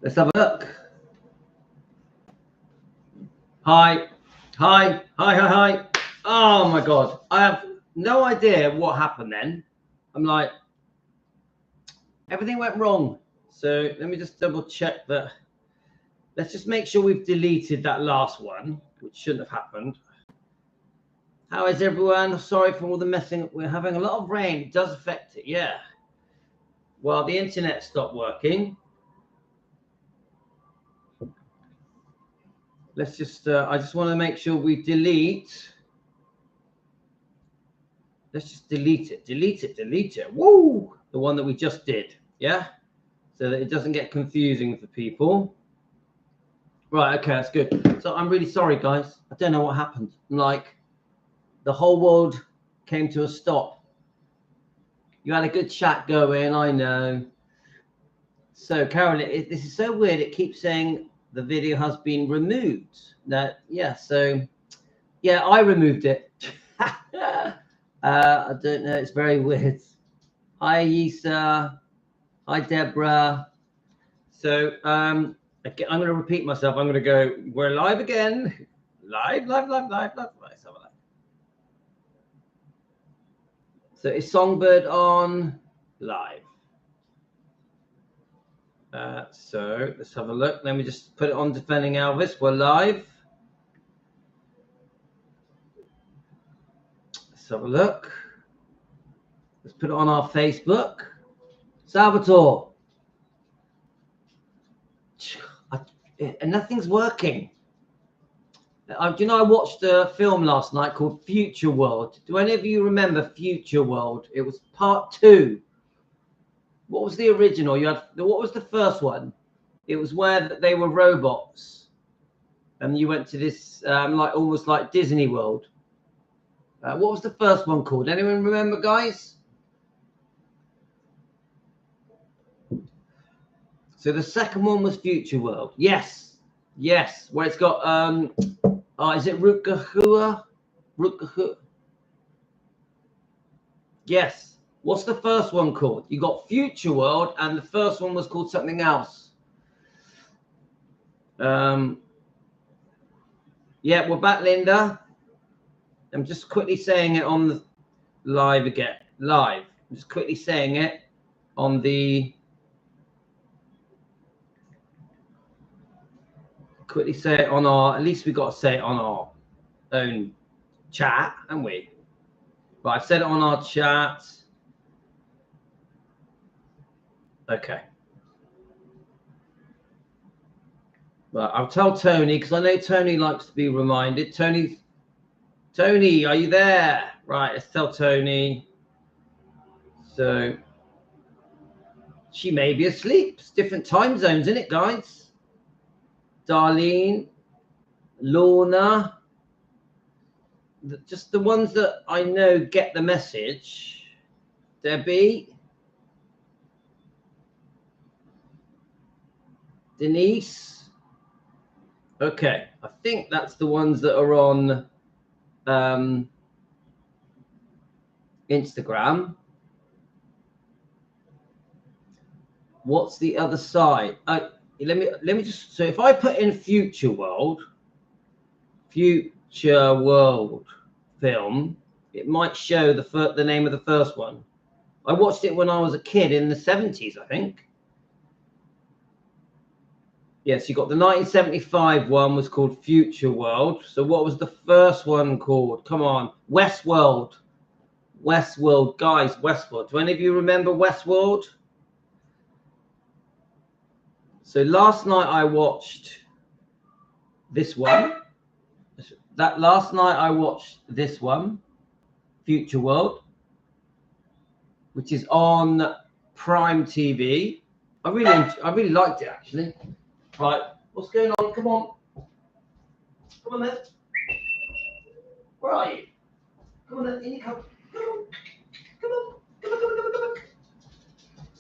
Let's have a look. Hi. Oh my God. I have no idea what happened then. I'm like, everything went wrong. So let me just double check that. Let's just make sure we've deleted that last one, which shouldn't have happened. How is everyone? Sorry for all the messing. We're having a lot of rain. It does affect it, yeah. Well, the internet stopped working. Let's just, I just want to make sure we delete. Let's just delete it. Woo! The one that we just did, yeah? So that it doesn't get confusing for people. Right, okay, that's good. So I'm really sorry, guys. I don't know what happened. Like, the whole world came to a stop. You had a good chat going, I know. So, Carol, this is so weird. It keeps saying the video has been removed. That, yeah, so, yeah, I removed it. I don't know. It's very weird. Hi, Yisa. Hi, Deborah. So, I'm going to repeat myself. I'm going to go, we're live again. Live. Let's have a look. So, is Songbird on? Live. So let's have a look. Let me just put it on Defending Elvis. We're live. Let's have a look. Let's put it on our Facebook. Salvatore. And nothing's working. Do you know, I watched a film last night called Future World. Do any of you remember Future World? It was part 2. What was the original? What was the first one? It was where they were robots, and you went to this almost like Disney World. What was the first one called? Anyone remember, guys? So the second one was Future World. Yes, where it's got is it Rutgahua? Yes. What's the first one called? You got Future World, and the first one was called something else. Yeah, we're back, Linda. I'm just quickly saying it on the live again. Live. I'm just quickly saying it on the. Quickly say it on our. At least we got to say it on our own chat, haven't we? But I've said it on our chat. Okay. But I'll tell Tony, because I know Tony likes to be reminded. Tony, are you there? Right, let's tell Tony. So she may be asleep. It's different time zones, isn't it, guys? Darlene, Lorna, just the ones that I know get the message. Debbie, Denise. Okay, I think that's the ones that are on Instagram. What's the other side? Let me just. So if I put in Future World film, it might show the name of the first one. I watched it when I was a kid in the 70s, I think. Yes, you got the 1975 one was called Future World. So what was the first one called? Come on, Westworld. Westworld, guys, Westworld. Do any of you remember Westworld? So last night I watched this one. Last night I watched this one, Future World, which is on Prime TV. I really liked it, actually. Right, what's going on? Come on then. Where are you? Come on then, in you come. Come on.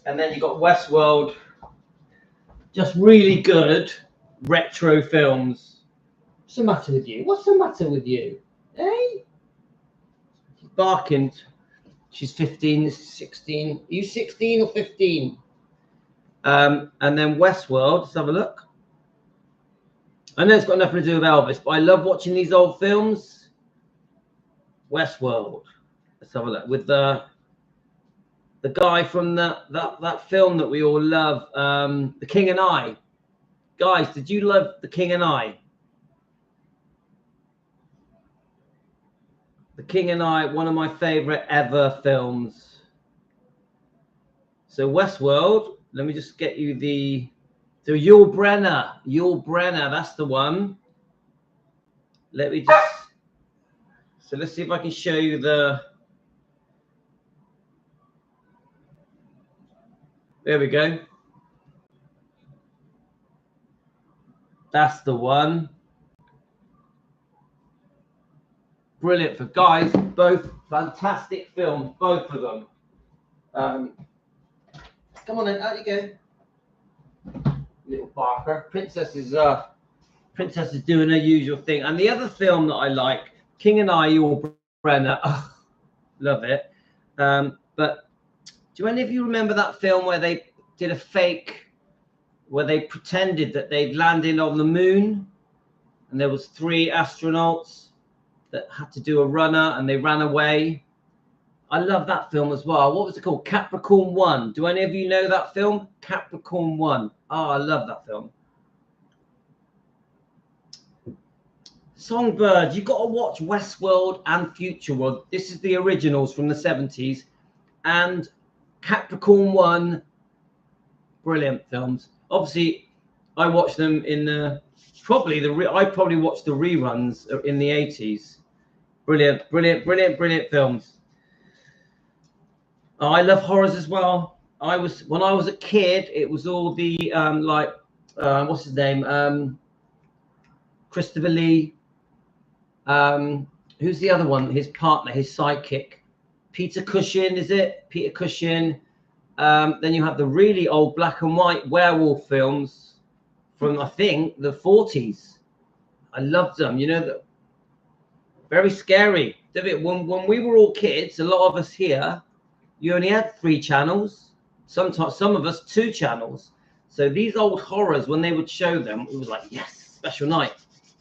And then you got Westworld. Just really good retro films. What's the matter with you? What's the matter with you? Hey? She's barking. She's 15, this is 16. Are you 16 or 15? And then Westworld, let's have a look. I know it's got nothing to do with Elvis, but I love watching these old films. Westworld, let's have a look, with the guy from that film that we all love, The King and I. Guys, did you love The King and I? The King and I, one of my favorite ever films. So Westworld, let me just get you so Yul Brynner, that's the one. Let me just, so let's see if I can show you there we go. That's the one. Brilliant for guys, both fantastic films, both of them. Come on then, out you go. Little Barker. Princess is doing her usual thing. And the other film that I like, King and I, Yul Brynner. Oh, love it. But do any of you remember that film where they did a fake, where they pretended that they'd landed on the moon, and there was 3 astronauts that had to do a runner, and they ran away? I love that film as well. What was it called? Capricorn 1. Do any of you know that film? Capricorn 1. Oh, I love that film. Songbird, you've got to watch Westworld and Future World. This is the originals from the 70s. And Capricorn 1, brilliant films. Obviously, I watched them in I probably watched the reruns in the 80s. Brilliant, brilliant, brilliant, brilliant films. Oh, I love horrors as well. When I was a kid, it was all the what's his name? Christopher Lee. Who's the other one? His partner, his sidekick. Peter Cushing, is it? Peter Cushing. Then you have the really old black and white werewolf films from, I think, the 40s. I loved them. You know, very scary. When we were all kids, a lot of us here, you only had 3 channels. Sometimes some of us 2 channels. So these old horrors, when they would show them, it was like, yes, special night,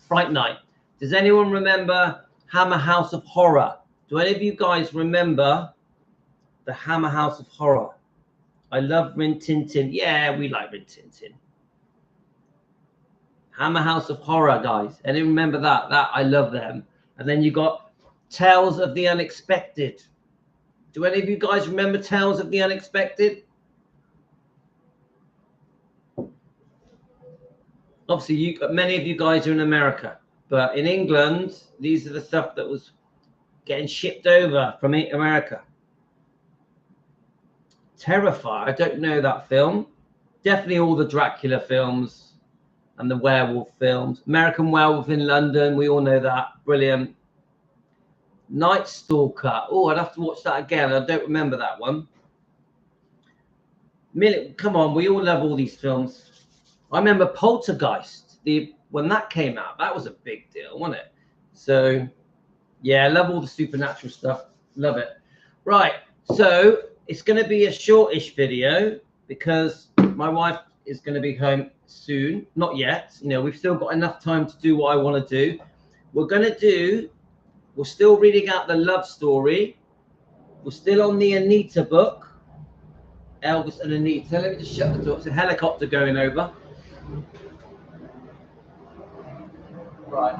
Fright Night. Does anyone remember Hammer House of Horror? Do any of you guys remember the Hammer House of Horror? I love Rin Tin Tin. Yeah, we like Rin Tin Tin. Hammer House of Horror, guys. Anyone remember that? I love them. And then you got Tales of the Unexpected. Do any of you guys remember Tales of the Unexpected? Obviously, many of you guys are in America, but in England, these are the stuff that was getting shipped over from America. Terrifier, I don't know that film. Definitely all the Dracula films and the werewolf films. American Werewolf in London, we all know that. Brilliant. Night Stalker. Oh, I'd have to watch that again. I don't remember that one. Come on, we all love all these films. I remember Poltergeist. When that came out, that was a big deal, wasn't it? So, yeah, I love all the supernatural stuff. Love it. Right, so it's going to be a shortish video because my wife is going to be home soon. Not yet. You know, we've still got enough time to do what I want to do. We're still reading out the love story. We're still on the Anita book. Elvis and Anita. Let me just shut the door. It's a helicopter going over. Right.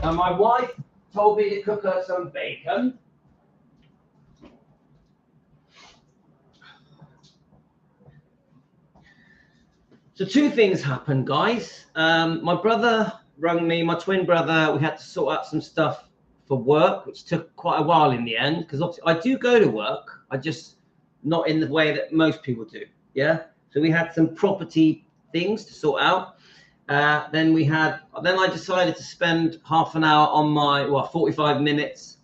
And my wife told me to cook her some bacon. So 2 things happened, guys. My brother rang me, my twin brother. We had to sort out some stuff for work, which took quite a while in the end, because obviously I do go to work. I just not in the way that most people do. Yeah. So we had some property things to sort out. Then I decided to spend half an hour on 45 minutes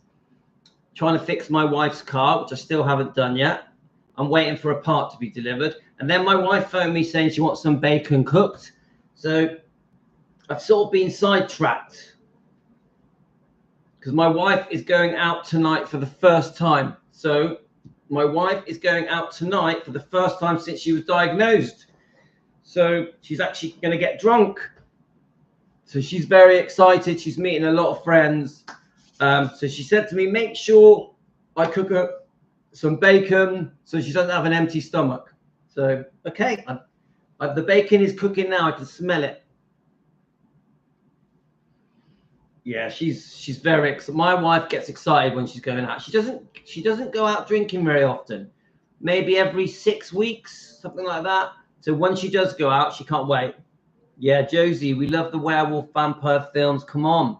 trying to fix my wife's car, which I still haven't done yet. I'm waiting for a part to be delivered. And then my wife phoned me saying she wants some bacon cooked. So I've sort of been sidetracked because my wife is going out tonight for the first time. So my wife is going out tonight for the first time since she was diagnosed. So she's actually going to get drunk. So she's very excited. She's meeting a lot of friends. So she said to me, make sure I cook her some bacon so she doesn't have an empty stomach. So, okay, the bacon is cooking now. I can smell it. Yeah, she's very excited. My wife gets excited when she's going out. She doesn't go out drinking very often. Maybe every 6 weeks, something like that. So when she does go out, she can't wait. Yeah, Josie, we love the werewolf vampire films. Come on.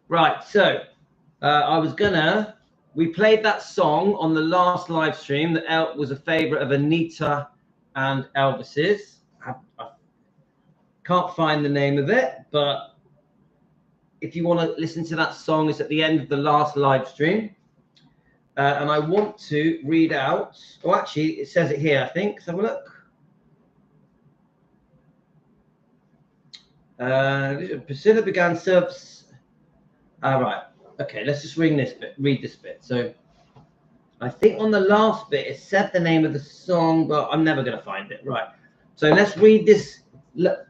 Right, so we played that song on the last live stream that was a favorite of Anita and Elvis's. I can't find the name of it, but if you want to listen to that song, it's at the end of the last live stream. And I want to read out, oh, actually, it says it here, I think. Let's have a look. Priscilla began service. Right. Okay, let's just read this bit. So I think on the last bit, it said the name of the song, but I'm never going to find it. Right. So let's read this.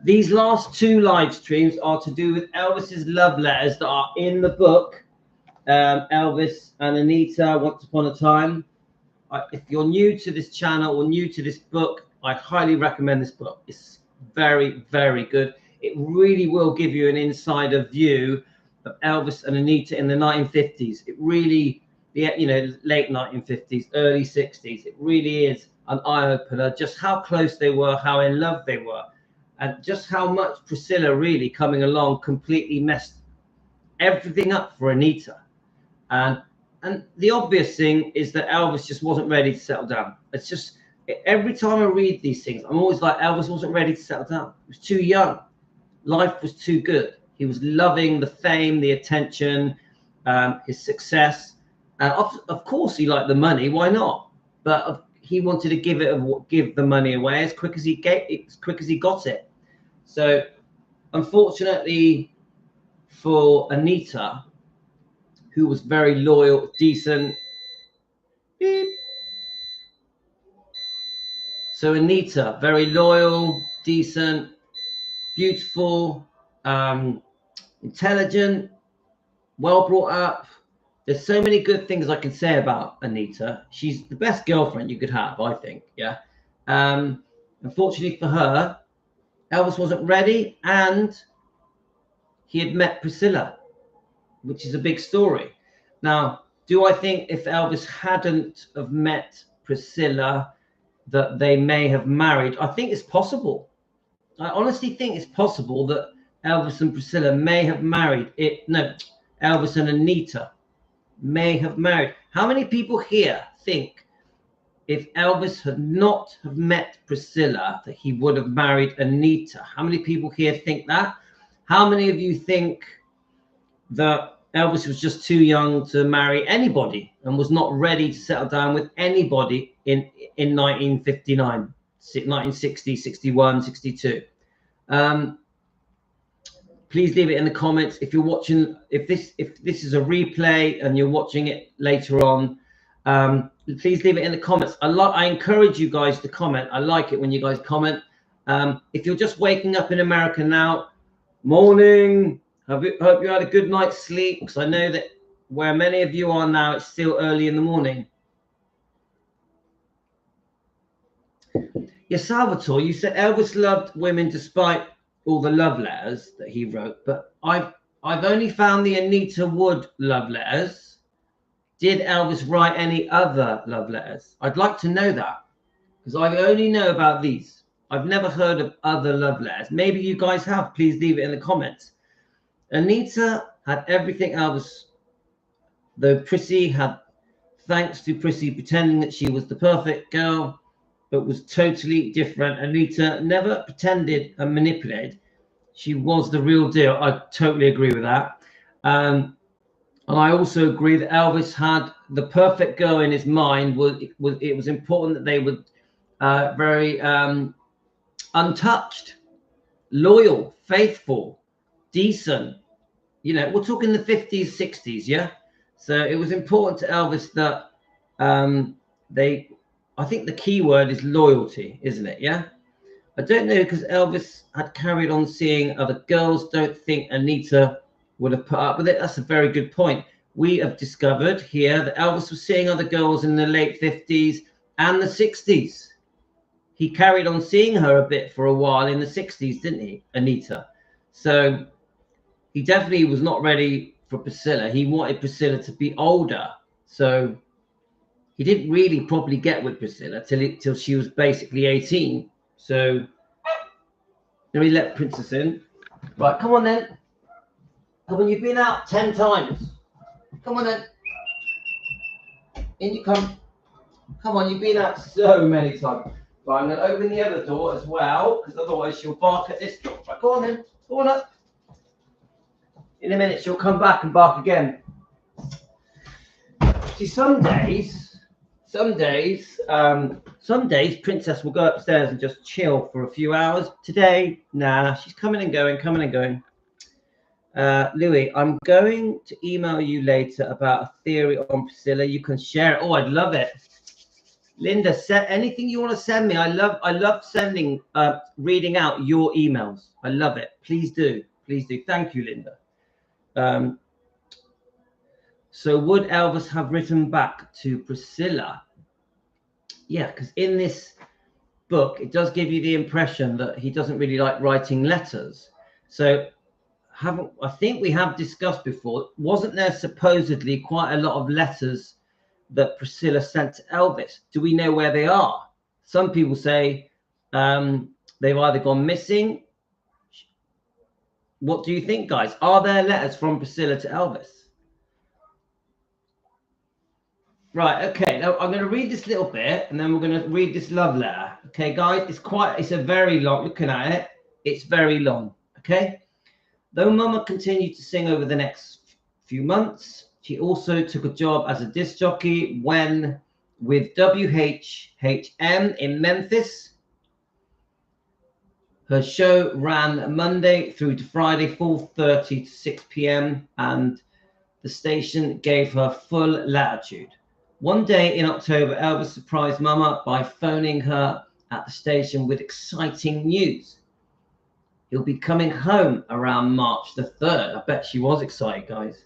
These last 2 live streams are to do with Elvis's love letters that are in the book. Elvis and Anita, Once Upon a Time. If you're new to this channel or new to this book, I highly recommend this book. It's very, very good. It really will give you an insider view of Elvis and Anita in the 1950s. It really, late 1950s, early 60s. It really is an eye-opener, just how close they were, how in love they were, and just how much Priscilla really coming along completely messed everything up for Anita. And the obvious thing is that Elvis just wasn't ready to settle down. It's just, every time I read these things, I'm always like, Elvis wasn't ready to settle down. He was too young. Life was too good. He was loving the fame, the attention, his success. Of course, he liked the money. Why not? But he wanted to give the money away as quick as he got it. So, unfortunately for Anita, who was very loyal, decent. Beep. So Anita, very loyal, decent, beautiful, intelligent, well brought up. There's so many good things I can say about Anita. She's the best girlfriend you could have, I think. Yeah. Unfortunately for her, Elvis wasn't ready, and he had met Priscilla, which is a big story. Now, do I think if Elvis hadn't have met Priscilla, that they may have married? I think it's possible. I honestly think it's possible that Elvis and Priscilla may have married. Elvis and Anita may have married. How many people here think if Elvis had not have met Priscilla, that he would have married Anita? How many people here think that? How many of you think that Elvis was just too young to marry anybody and was not ready to settle down with anybody in 1959, 1960, 61, 62? Please leave it in the comments. If you're watching, if this is a replay and you're watching it later on, please leave it in the comments. I encourage you guys to comment. I like it when you guys comment. If you're just waking up in America now, morning. Hope you had a good night's sleep, because I know that where many of you are now, it's still early in the morning. Yeah, Salvatore, you said Elvis loved women despite all the love letters that he wrote, but I've only found the Anita Wood love letters. Did Elvis write any other love letters? I'd like to know that, because I only know about these. I've never heard of other love letters. Maybe you guys have. Please leave it in the comments. Anita had everything Elvis, though Prissy had, thanks to Prissy pretending that she was the perfect girl, but was totally different. Anita never pretended and manipulated. She was the real deal. I totally agree with that. And I also agree that Elvis had the perfect girl in his mind. It was important that they were very untouched, loyal, faithful, decent. You know, we're talking the 50s, 60s, yeah? So it was important to Elvis that I think the key word is loyalty, isn't it? Yeah. I don't know, because Elvis had carried on seeing other girls. Don't think Anita would have put up with it. That's a very good point. We have discovered here that Elvis was seeing other girls in the late 50s and the 60s. He carried on seeing her a bit for a while in the 60s, didn't he, Anita? So he definitely was not ready for Priscilla. He wanted Priscilla to be older. So he didn't really properly get with Priscilla till she was basically 18. So let me let Princess in. Right, come on then. Come on, you've been out 10 times. Come on then. In you come. Come on, you've been out so many times. Right, I'm going to open the other door as well, because otherwise she'll bark at this door. Right, go on then. Go on up. In a minute, she'll come back and bark again. See, some days, Princess will go upstairs and just chill for a few hours. Today, nah, she's coming and going. Louis, I'm going to email you later about a theory on Priscilla. You can share it. Oh, I'd love it. Linda, send anything you want to send me. I love sending, reading out your emails. I love it. Please do. Thank you, Linda. So would Elvis have written back to Priscilla? Yeah, because in this book, it does give you the impression that he doesn't really like writing letters. So I think we have discussed before, wasn't there supposedly quite a lot of letters that Priscilla sent to Elvis? Do we know where they are? Some people say they've either gone missing. What do you think, guys? Are there letters from Priscilla to Elvis? Right, okay, now I'm going to read this little bit and then we're going to read this love letter. Okay, guys, it's a very long, looking at it, it's very long, okay? Though Mama continued to sing over the next few months, she also took a job as a disc jockey with WHHM in Memphis. Her show ran Monday through to Friday, 4:30 to 6 p.m. and the station gave her full latitude. One day in October, Elvis surprised Mama by phoning her at the station with exciting news. He'll be coming home around March the 3rd. I bet she was excited, guys.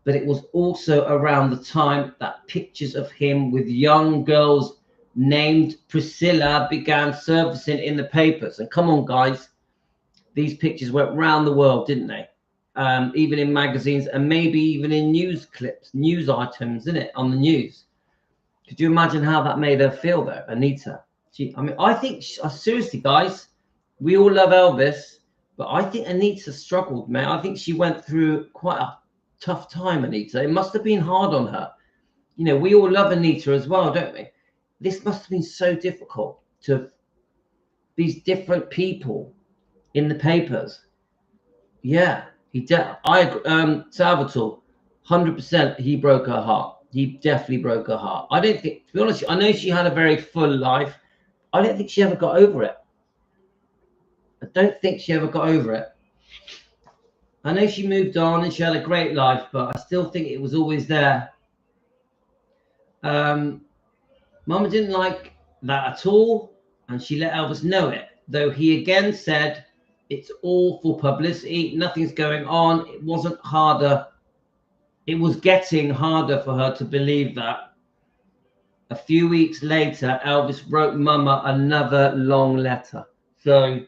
But it was also around the time that pictures of him with young girls named Priscilla began surfacing in the papers. And come on, guys, these pictures went round the world, didn't they? Even in magazines and maybe even in news clips, news items, isn't it, on the news? Could you imagine how that made her feel, though, Anita? I think, seriously, guys, we all love Elvis, but I think Anita struggled, man. I think she went through quite a tough time, Anita. It must have been hard on her. You know, we all love Anita as well, don't we? This must have been so difficult to these different people in the papers. Yeah. Salvatore, 100%, he broke her heart. He definitely broke her heart. I don't think, to be honest, I know she had a very full life. I don't think she ever got over it. I don't think she ever got over it. I know she moved on and she had a great life, but I still think it was always there. Mama didn't like that at all, and she let Elvis know it, though he again said, it's all for publicity. Nothing's going on. It wasn't harder. It was getting harder for her to believe that. A few weeks later, Elvis wrote Mama another long letter. So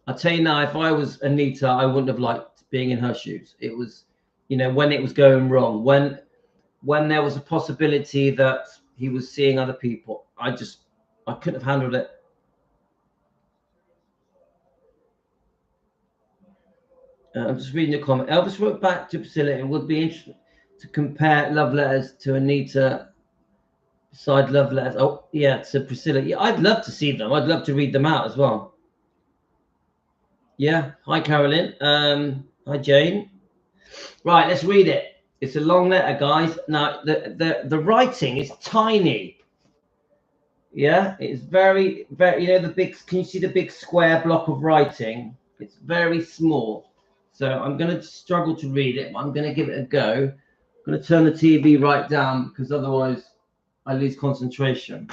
I'll tell you now, if I was Anita, I wouldn't have liked being in her shoes. It was, you know, when it was going wrong, when there was a possibility that he was seeing other people, I couldn't have handled it. I'm just reading your comment. Elvis wrote back to Priscilla. It would be interesting to compare love letters to Anita beside love letters. Oh, yeah, to Priscilla. Yeah, I'd love to see them. I'd love to read them out as well. Yeah. Hi, Carolyn. Hi, Jane. Right, let's read it. It's a long letter, guys. Now, the writing is tiny. Yeah, it's very, very, you know, can you see the big square block of writing? It's very small. So I'm going to struggle to read it, but I'm going to give it a go. I'm going to turn the TV right down because otherwise I lose concentration.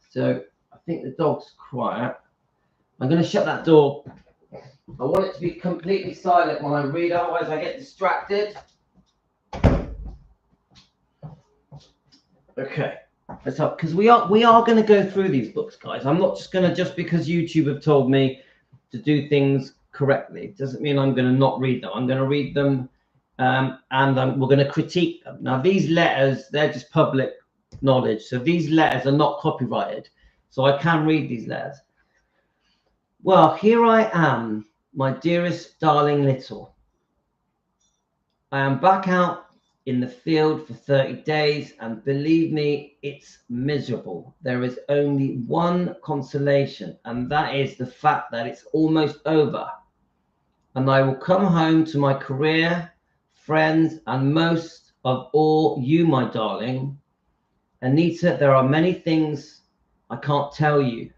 So I think the dog's quiet. I'm going to shut that door. I want it to be completely silent when I read, otherwise I get distracted. Okay, let's up because we are going to go through these books, guys. I'm not just going to, just because YouTube have told me to do things correctly, it doesn't mean I'm going to not read them. I'm going to read them, and we're going to critique them. Now, these letters, they're just public knowledge, so these letters are not copyrighted, so I can read these letters. Well, here I am, my dearest darling little. I am back out in the field for 30 days, and believe me, it's miserable. There is only one consolation, and that is the fact that it's almost over. And I will come home to my career, friends, and most of all you, my darling. Anita, there are many things I can't tell you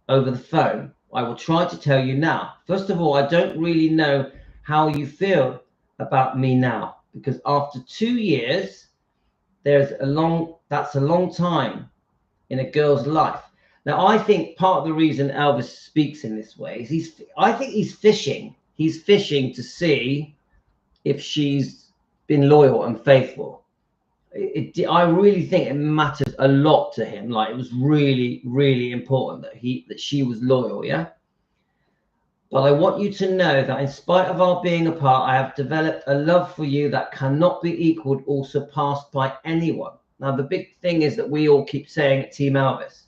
over the phone. I will try to tell you now. First of all, I don't really know how you feel about me now, because after 2 years, that's a long time in a girl's life. Now, I think part of the reason Elvis speaks in this way is I think he's fishing. He's fishing to see if she's been loyal and faithful. I really think it matters a lot to him. Like, it was really, really important that she was loyal, yeah? But I want you to know that in spite of our being apart, I have developed a love for you that cannot be equaled or surpassed by anyone. Now, the big thing is that we all keep saying at Team Elvis.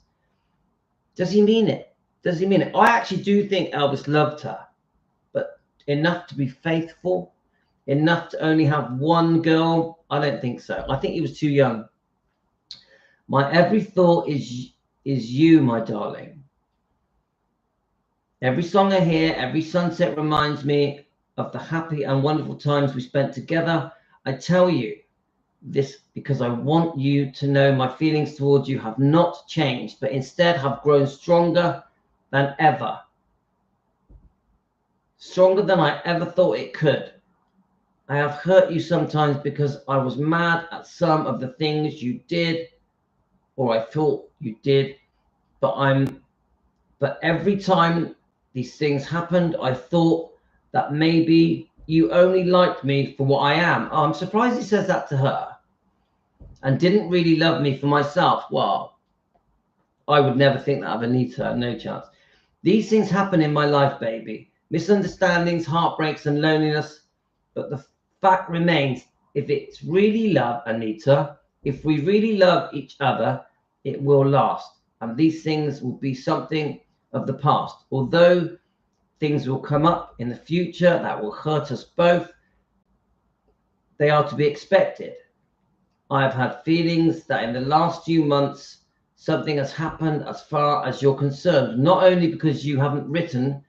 Does he mean it? Does he mean it? I actually do think Elvis loved her, but enough to be faithful, enough to only have one girl, I don't think so. I think he was too young. My every thought is you, my darling. Every song I hear, every sunset reminds me of the happy and wonderful times we spent together. I tell you this because I want you to know my feelings towards you have not changed, but instead have grown stronger than ever. Stronger than I ever thought it could. I have hurt you sometimes because I was mad at some of the things you did, or I thought you did, but every time these things happened, I thought that maybe you only liked me for what I am. Oh, I'm surprised he says that to her and didn't really love me for myself. Well, I would never think that of Anita, no chance. These things happen in my life, baby. Misunderstandings, heartbreaks, and loneliness. But the fact remains, if it's really love, Anita, if we really love each other, it will last. And these things will be something of the past. Although things will come up in the future that will hurt us both, they are to be expected. I have had feelings that in the last few months, something has happened as far as you're concerned, not only because you haven't written,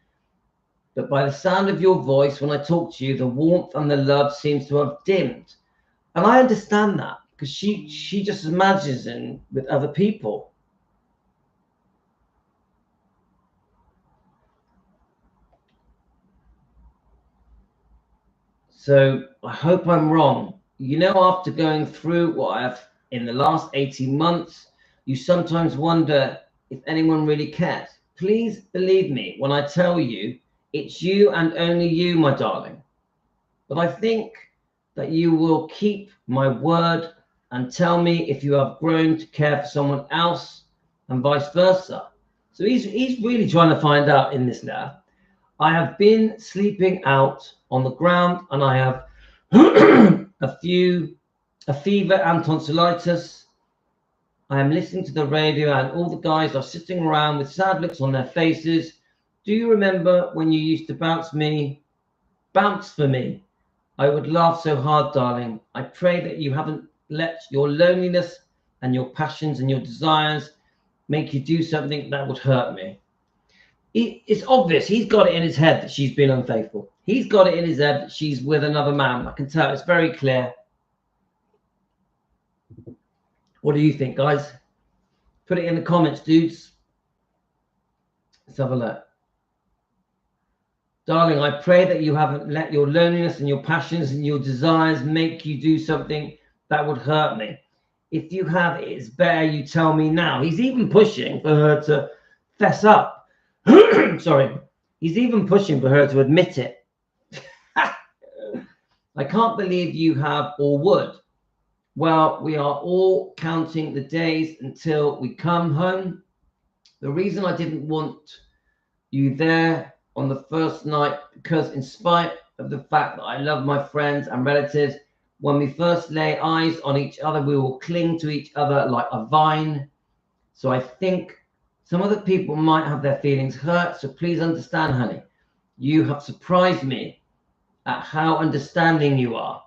but by the sound of your voice when I talk to you, the warmth and the love seems to have dimmed. And I understand that, because she just imagines it with other people. So I hope I'm wrong. You know, after going through what I have in the last 18 months, you sometimes wonder if anyone really cares. Please believe me when I tell you, it's you and only you, my darling. But I think that you will keep my word and tell me if you have grown to care for someone else and vice versa. So he's really trying to find out in this letter. I have been sleeping out on the ground and I have a fever and tonsillitis. I am listening to the radio and all the guys are sitting around with sad looks on their faces. Do you remember when you used to bounce for me? I would laugh so hard, darling. I pray that you haven't let your loneliness and your passions and your desires make you do something that would hurt me. It's obvious. He's got it in his head that she's been unfaithful. He's got it in his head that she's with another man. I can tell. It's very clear. What do you think, guys? Put it in the comments, dudes. Let's have a look. Darling, I pray that you haven't let your loneliness and your passions and your desires make you do something that would hurt me. If you have, it's better you tell me now. He's even pushing for her to fess up. Sorry. He's even pushing for her to admit it. I can't believe you have or would. Well, we are all counting the days until we come home. The reason I didn't want you there on the first night, because in spite of the fact that I love my friends and relatives, when we first lay eyes on each other, we will cling to each other like a vine. So I think some other people might have their feelings hurt. So please understand, honey, you have surprised me at how understanding you are.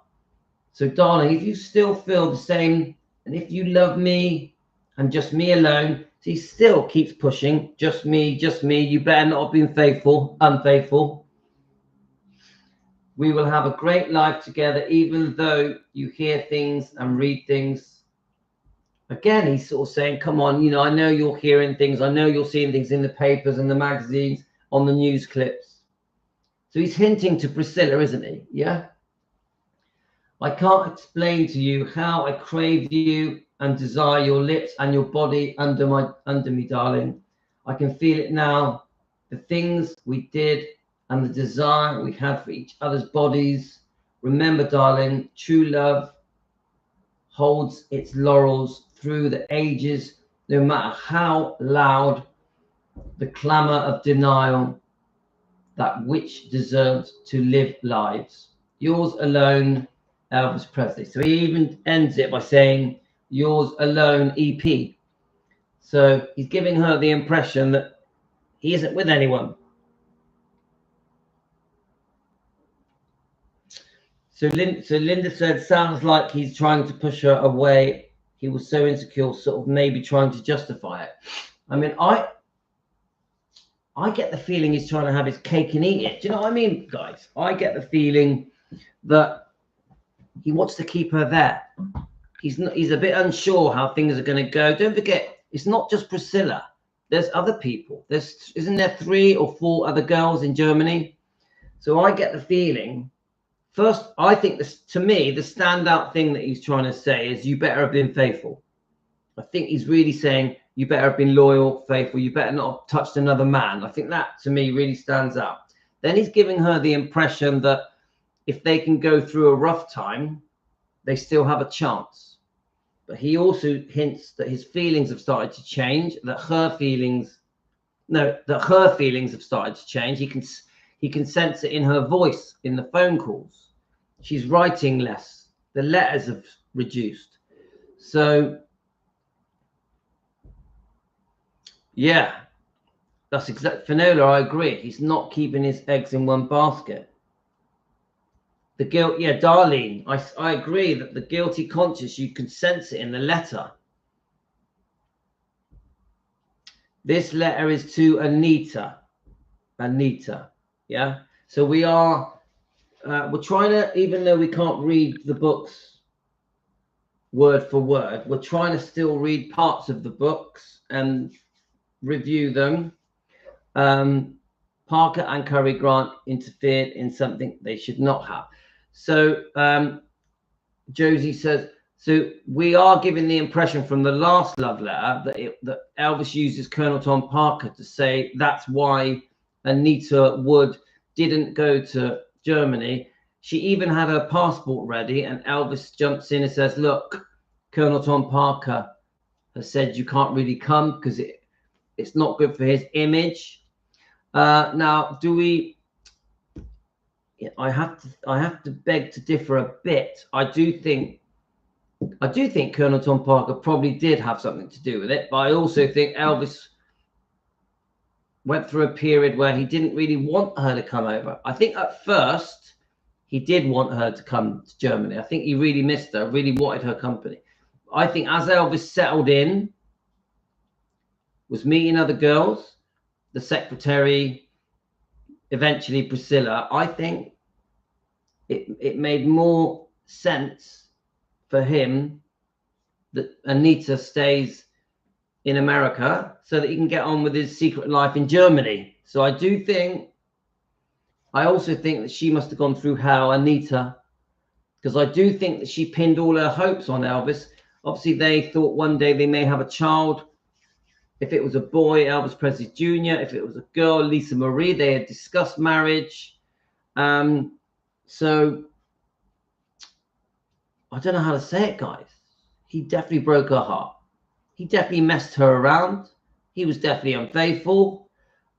So darling, if you still feel the same, and if you love me and just me alone, he still keeps pushing, just me, you better not have been unfaithful. We will have a great life together, even though you hear things and read things. Again, he's sort of saying, come on, you know, I know you're hearing things. I know you're seeing things in the papers and the magazines, on the news clips. So he's hinting to Priscilla, isn't he? Yeah. I can't explain to you how I crave you and desire your lips and your body under me, darling. I can feel it now. The things we did and the desire we had for each other's bodies. Remember, darling, true love holds its laurels through the ages, no matter how loud the clamor of denial, that which deserves to live lives. Yours alone, Elvis Presley. So he even ends it by saying, yours alone, EP. So he's giving her the impression that he isn't with anyone. So Linda said, sounds like he's trying to push her away. He was so insecure, sort of maybe trying to justify it. I mean, I get the feeling he's trying to have his cake and eat it. Do you know what I mean, guys? I get the feeling that he wants to keep her there. He's a bit unsure how things are going to go. Don't forget, it's not just Priscilla. There's other people. Isn't there 3 or 4 other girls in Germany? So I get the feeling, first, I think to me, the standout thing that he's trying to say is you better have been faithful. I think he's really saying you better have been loyal, faithful. You better not have touched another man. I think that to me really stands out. Then he's giving her the impression that if they can go through a rough time, they still have a chance. But he also hints that his feelings have started to change, that her feelings have started to change. He can sense it in her voice, in the phone calls. She's writing less. The letters have reduced. So, yeah, that's exact. Finola, I agree. He's not keeping his eggs in one basket. The guilt, yeah, Darlene, I agree that the guilty conscience, you can sense it in the letter. This letter is to Anita. Yeah. So we're trying to, even though we can't read the books word for word, we're trying to still read parts of the books and review them. Parker and Cary Grant interfered in something they should not have. So Josie says, so we are giving the impression from the last love letter that Elvis uses Colonel Tom Parker to say that's why Anita Wood didn't go to Germany. She even had her passport ready, and Elvis jumps in and says, look, Colonel Tom Parker has said you can't really come because it's not good for his image. Now, do we... I have to beg to differ a bit. I do think Colonel Tom Parker probably did have something to do with it, but I also think Elvis went through a period where he didn't really want her to come over. I think at first he did want her to come to Germany. I think he really missed her, really wanted her company. I think as Elvis settled in, was meeting other girls, the secretary, eventually Priscilla, I think it made more sense for him that Anita stays in America so that he can get on with his secret life in Germany. So I do think I also think that she must have gone through hell, Anita, because I do think that she pinned all her hopes on Elvis. Obviously, they thought one day they may have a child. If it was a boy, Elvis Presley Jr., if it was a girl, Lisa Marie, they had discussed marriage. So I don't know how to say it, guys. He definitely broke her heart. He definitely messed her around. He was definitely unfaithful.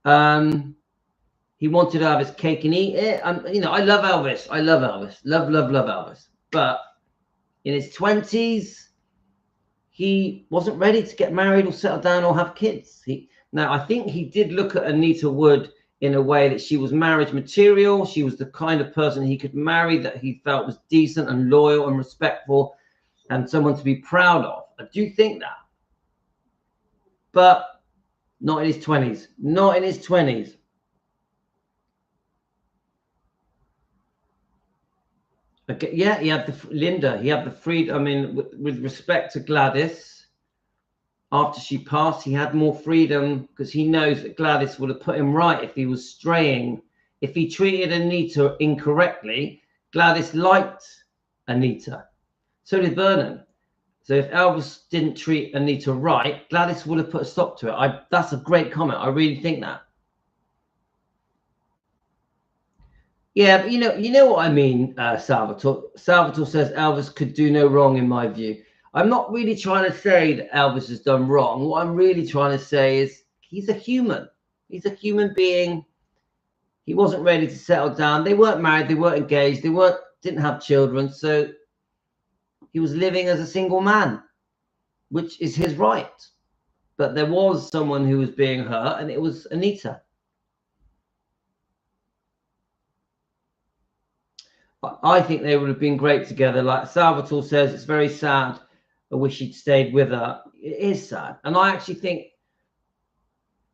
He wanted to have his cake and eat it. You know, I love Elvis. I love Elvis. Love, love, love Elvis. But in his 20s, he wasn't ready to get married or settle down or have kids. Now, I think he did look at Anita Wood in a way that she was marriage material. She was the kind of person he could marry that he felt was decent and loyal and respectful and someone to be proud of. I do think that. But not in his 20s. Not in his 20s. Okay, yeah, he had Linda. He had the freedom. I mean, with respect to Gladys, after she passed, he had more freedom because he knows that Gladys would have put him right if he was straying. If he treated Anita incorrectly, Gladys liked Anita. So did Vernon. So if Elvis didn't treat Anita right, Gladys would have put a stop to it. That's a great comment. I really think that. Yeah, but you know what I mean, Salvatore. Salvatore says Elvis could do no wrong in my view. I'm not really trying to say that Elvis has done wrong. What I'm really trying to say is he's a human. He's a human being. He wasn't ready to settle down. They weren't married. They weren't engaged. Didn't have children. So he was living as a single man, which is his right. But there was someone who was being hurt, and it was Anita. I think they would have been great together. Like Salvatore says, it's very sad. I wish he'd stayed with her. It is sad. And I actually think,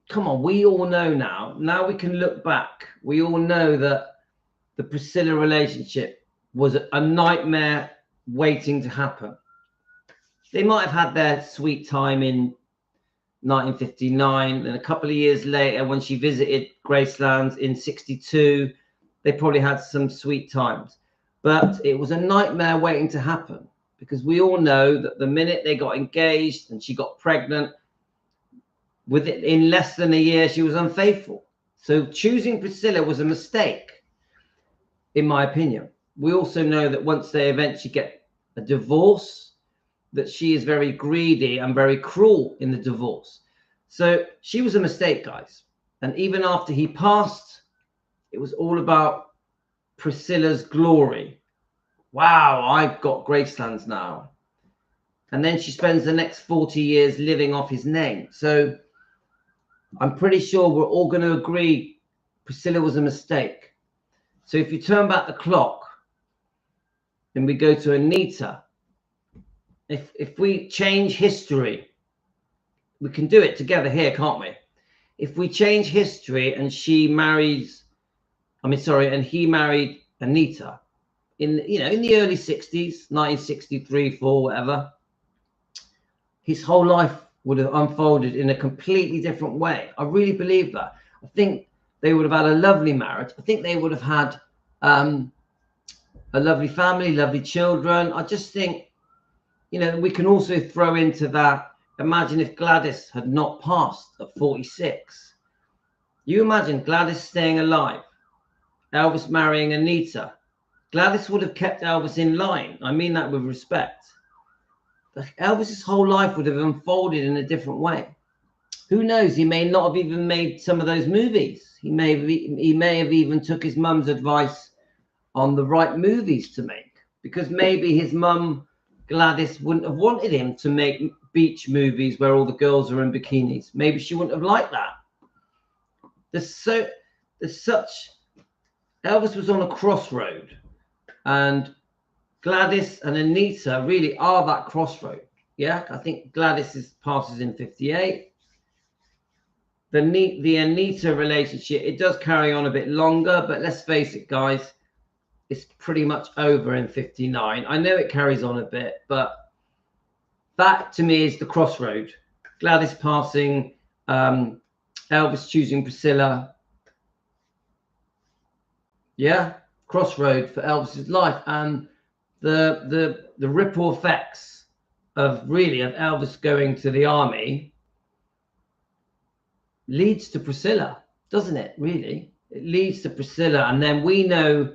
come on, we all know now. Now we can look back. We all know that the Priscilla relationship was a nightmare waiting to happen. They might have had their sweet time in 1959. And a couple of years later, when she visited Graceland in 62, they probably had some sweet times. But it was a nightmare waiting to happen because we all know that the minute they got engaged and she got pregnant, in less than a year, she was unfaithful. So choosing Priscilla was a mistake, in my opinion. We also know that once they eventually get a divorce, that she is very greedy and very cruel in the divorce. So she was a mistake, guys. And even after he passed, it was all about Priscilla's glory. Wow, I've got Gracelands now. And then she spends the next 40 years living off his name. So I'm pretty sure we're all going to agree Priscilla was a mistake. So if you turn back the clock and we go to Anita, if we change history, we can do it together here, can't we? If we change history and he married Anita in the early 60s, 1963, 4, whatever, his whole life would have unfolded in a completely different way. I really believe that. I think they would have had a lovely marriage. I think they would have had a lovely family, lovely children. I just think, we can also throw into that. Imagine if Gladys had not passed at 46. You imagine Gladys staying alive, Elvis marrying Anita. Gladys would have kept Elvis in line. I mean that with respect. But Elvis's whole life would have unfolded in a different way. Who knows? He may not have even made some of those movies. He may have even took his mum's advice on the right movies to make, because maybe his mum Gladys wouldn't have wanted him to make beach movies where all the girls are in bikinis. Maybe she wouldn't have liked that. Elvis was on a crossroad, and Gladys and Anita really are that crossroad. Yeah, I think Gladys passes in 58. The Anita relationship, it does carry on a bit longer, but let's face it, guys, it's pretty much over in 59. I know it carries on a bit, but that to me is the crossroad. Gladys passing, Elvis choosing Priscilla. Yeah, crossroad for Elvis's life, and the ripple effects of Elvis going to the army leads to Priscilla, doesn't it? Really, it leads to Priscilla, and then we know,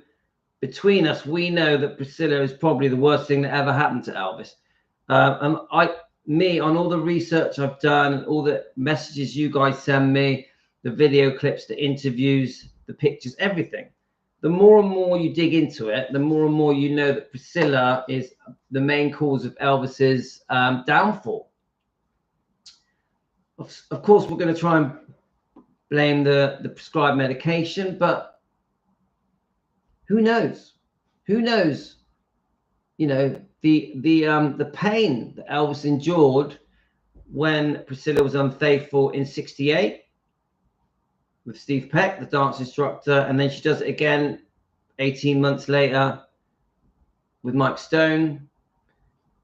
between us, we know that Priscilla is probably the worst thing that ever happened to Elvis. And on all the research I've done, all the messages you guys send me, the video clips, the interviews, the pictures, everything. The more and more you dig into it, the more and more you know that Priscilla is the main cause of Elvis's downfall. Of course, we're going to try and blame the prescribed medication, but who knows? Who knows? You know, the pain that Elvis endured when Priscilla was unfaithful in '68 with Steve Peck, the dance instructor, and then she does it again 18 months later with Mike Stone.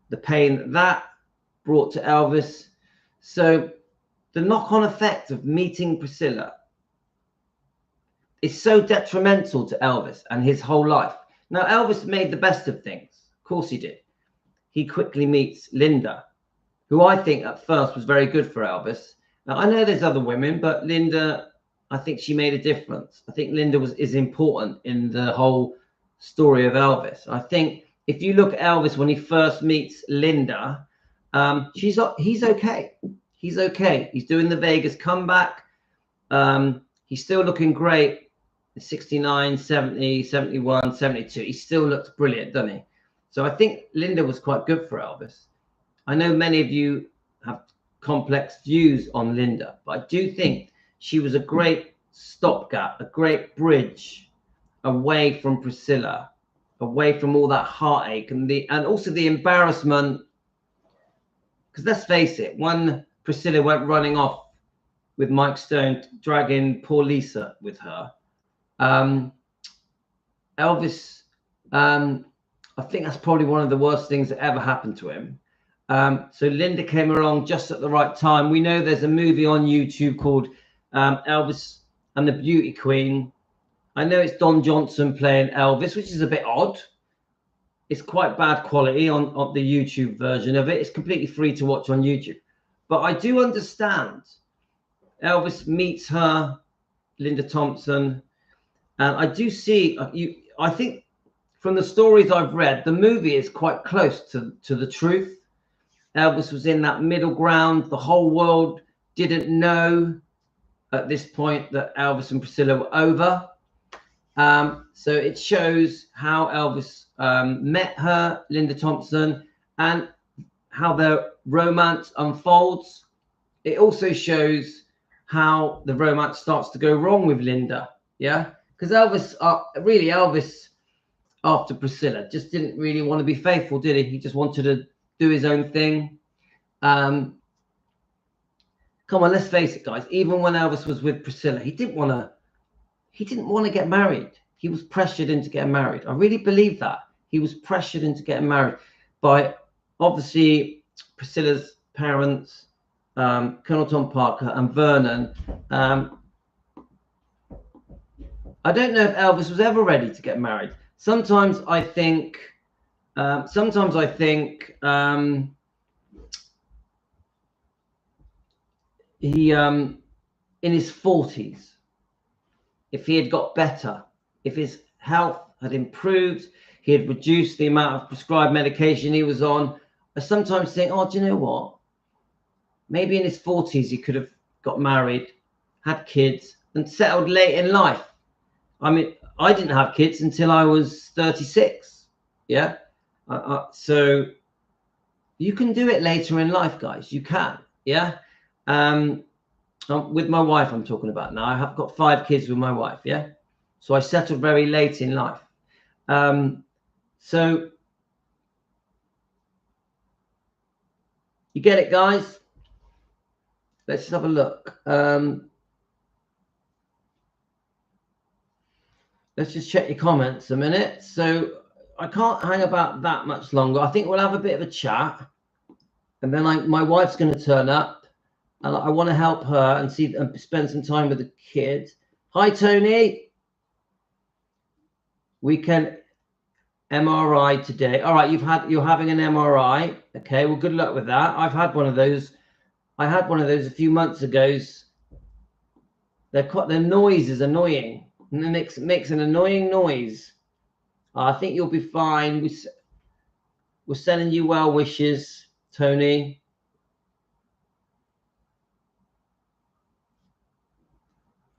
The pain that brought to Elvis. So the knock-on effect of meeting Priscilla is so detrimental to Elvis and his whole life. Now, Elvis made the best of things. Of course he did. He quickly meets Linda, who I think at first was very good for Elvis. Now, I know there's other women, but Linda, I think she made a difference. I think Linda is important in the whole story of Elvis. I think if you look at Elvis when he first meets Linda, he's okay. He's okay. He's doing the Vegas comeback. He's still looking great. 69, 70, 71, 72. He still looks brilliant, doesn't he? So I think Linda was quite good for Elvis. I know many of you have complex views on Linda, but I do think she was a great stopgap, a great bridge away from Priscilla, away from all that heartache and also the embarrassment. Because let's face it, when Priscilla went running off with Mike Stone, dragging poor Lisa with her, Elvis, I think that's probably one of the worst things that ever happened to him. So Linda came along just at the right time. We know there's a movie on YouTube called Elvis and the Beauty Queen. I know it's Don Johnson playing Elvis, which is a bit odd. It's quite bad quality on the YouTube version of it. It's completely free to watch on YouTube. But I do understand. Elvis meets her, Linda Thompson, and I do see I think from the stories I've read, the movie is quite close to the truth. Elvis was in that middle ground. The whole world didn't know at this point that Elvis and Priscilla were over. So it shows how Elvis met her, Linda Thompson, and how their romance unfolds. It also shows how the romance starts to go wrong with Linda. Yeah, because Elvis, after Priscilla, just didn't really want to be faithful, did he? He just wanted to do his own thing. Come on, let's face it, guys. Even when Elvis was with Priscilla, he didn't want to get married. He was pressured into getting married. I really believe that. He was pressured into getting married by, obviously, Priscilla's parents, Colonel Tom Parker and Vernon. I don't know if Elvis was ever ready to get married. Sometimes I think he in his 40s, if he had got better, if his health had improved, he had reduced the amount of prescribed medication he was on. I sometimes think, oh, do you know what? Maybe in his 40s he could have got married, had kids, and settled late in life. I mean, I didn't have kids until I was 36. Yeah. So you can do it later in life, guys. You can. Yeah. With my wife, I'm talking about now. I have got 5 kids with my wife. Yeah. So I settled very late in life. So you get it, guys? Let's have a look. Let's just check your comments a minute. So I can't hang about that much longer. I think we'll have a bit of a chat, and then my wife's going to turn up, and I want to help her and spend some time with the kids. Hi, Tony. We can MRI today. All right, you're having an MRI. Okay, well, good luck with that. I've had one of those. I had one of those a few months ago. Their noise is annoying. And it makes an annoying noise. I think you'll be fine. We're sending you well wishes, Tony.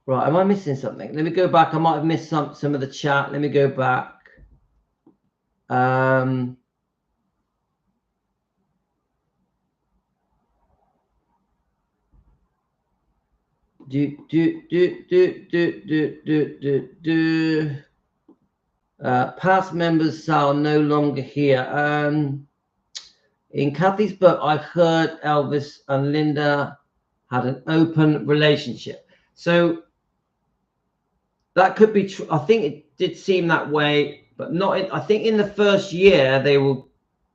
Right, am I missing something? Let me go back. I might have missed some of the chat. Let me go back. Past members are no longer here. In Kathy's book, I heard Elvis and Linda had an open relationship. So that could be true. I think it did seem that way, but not. I think in the first year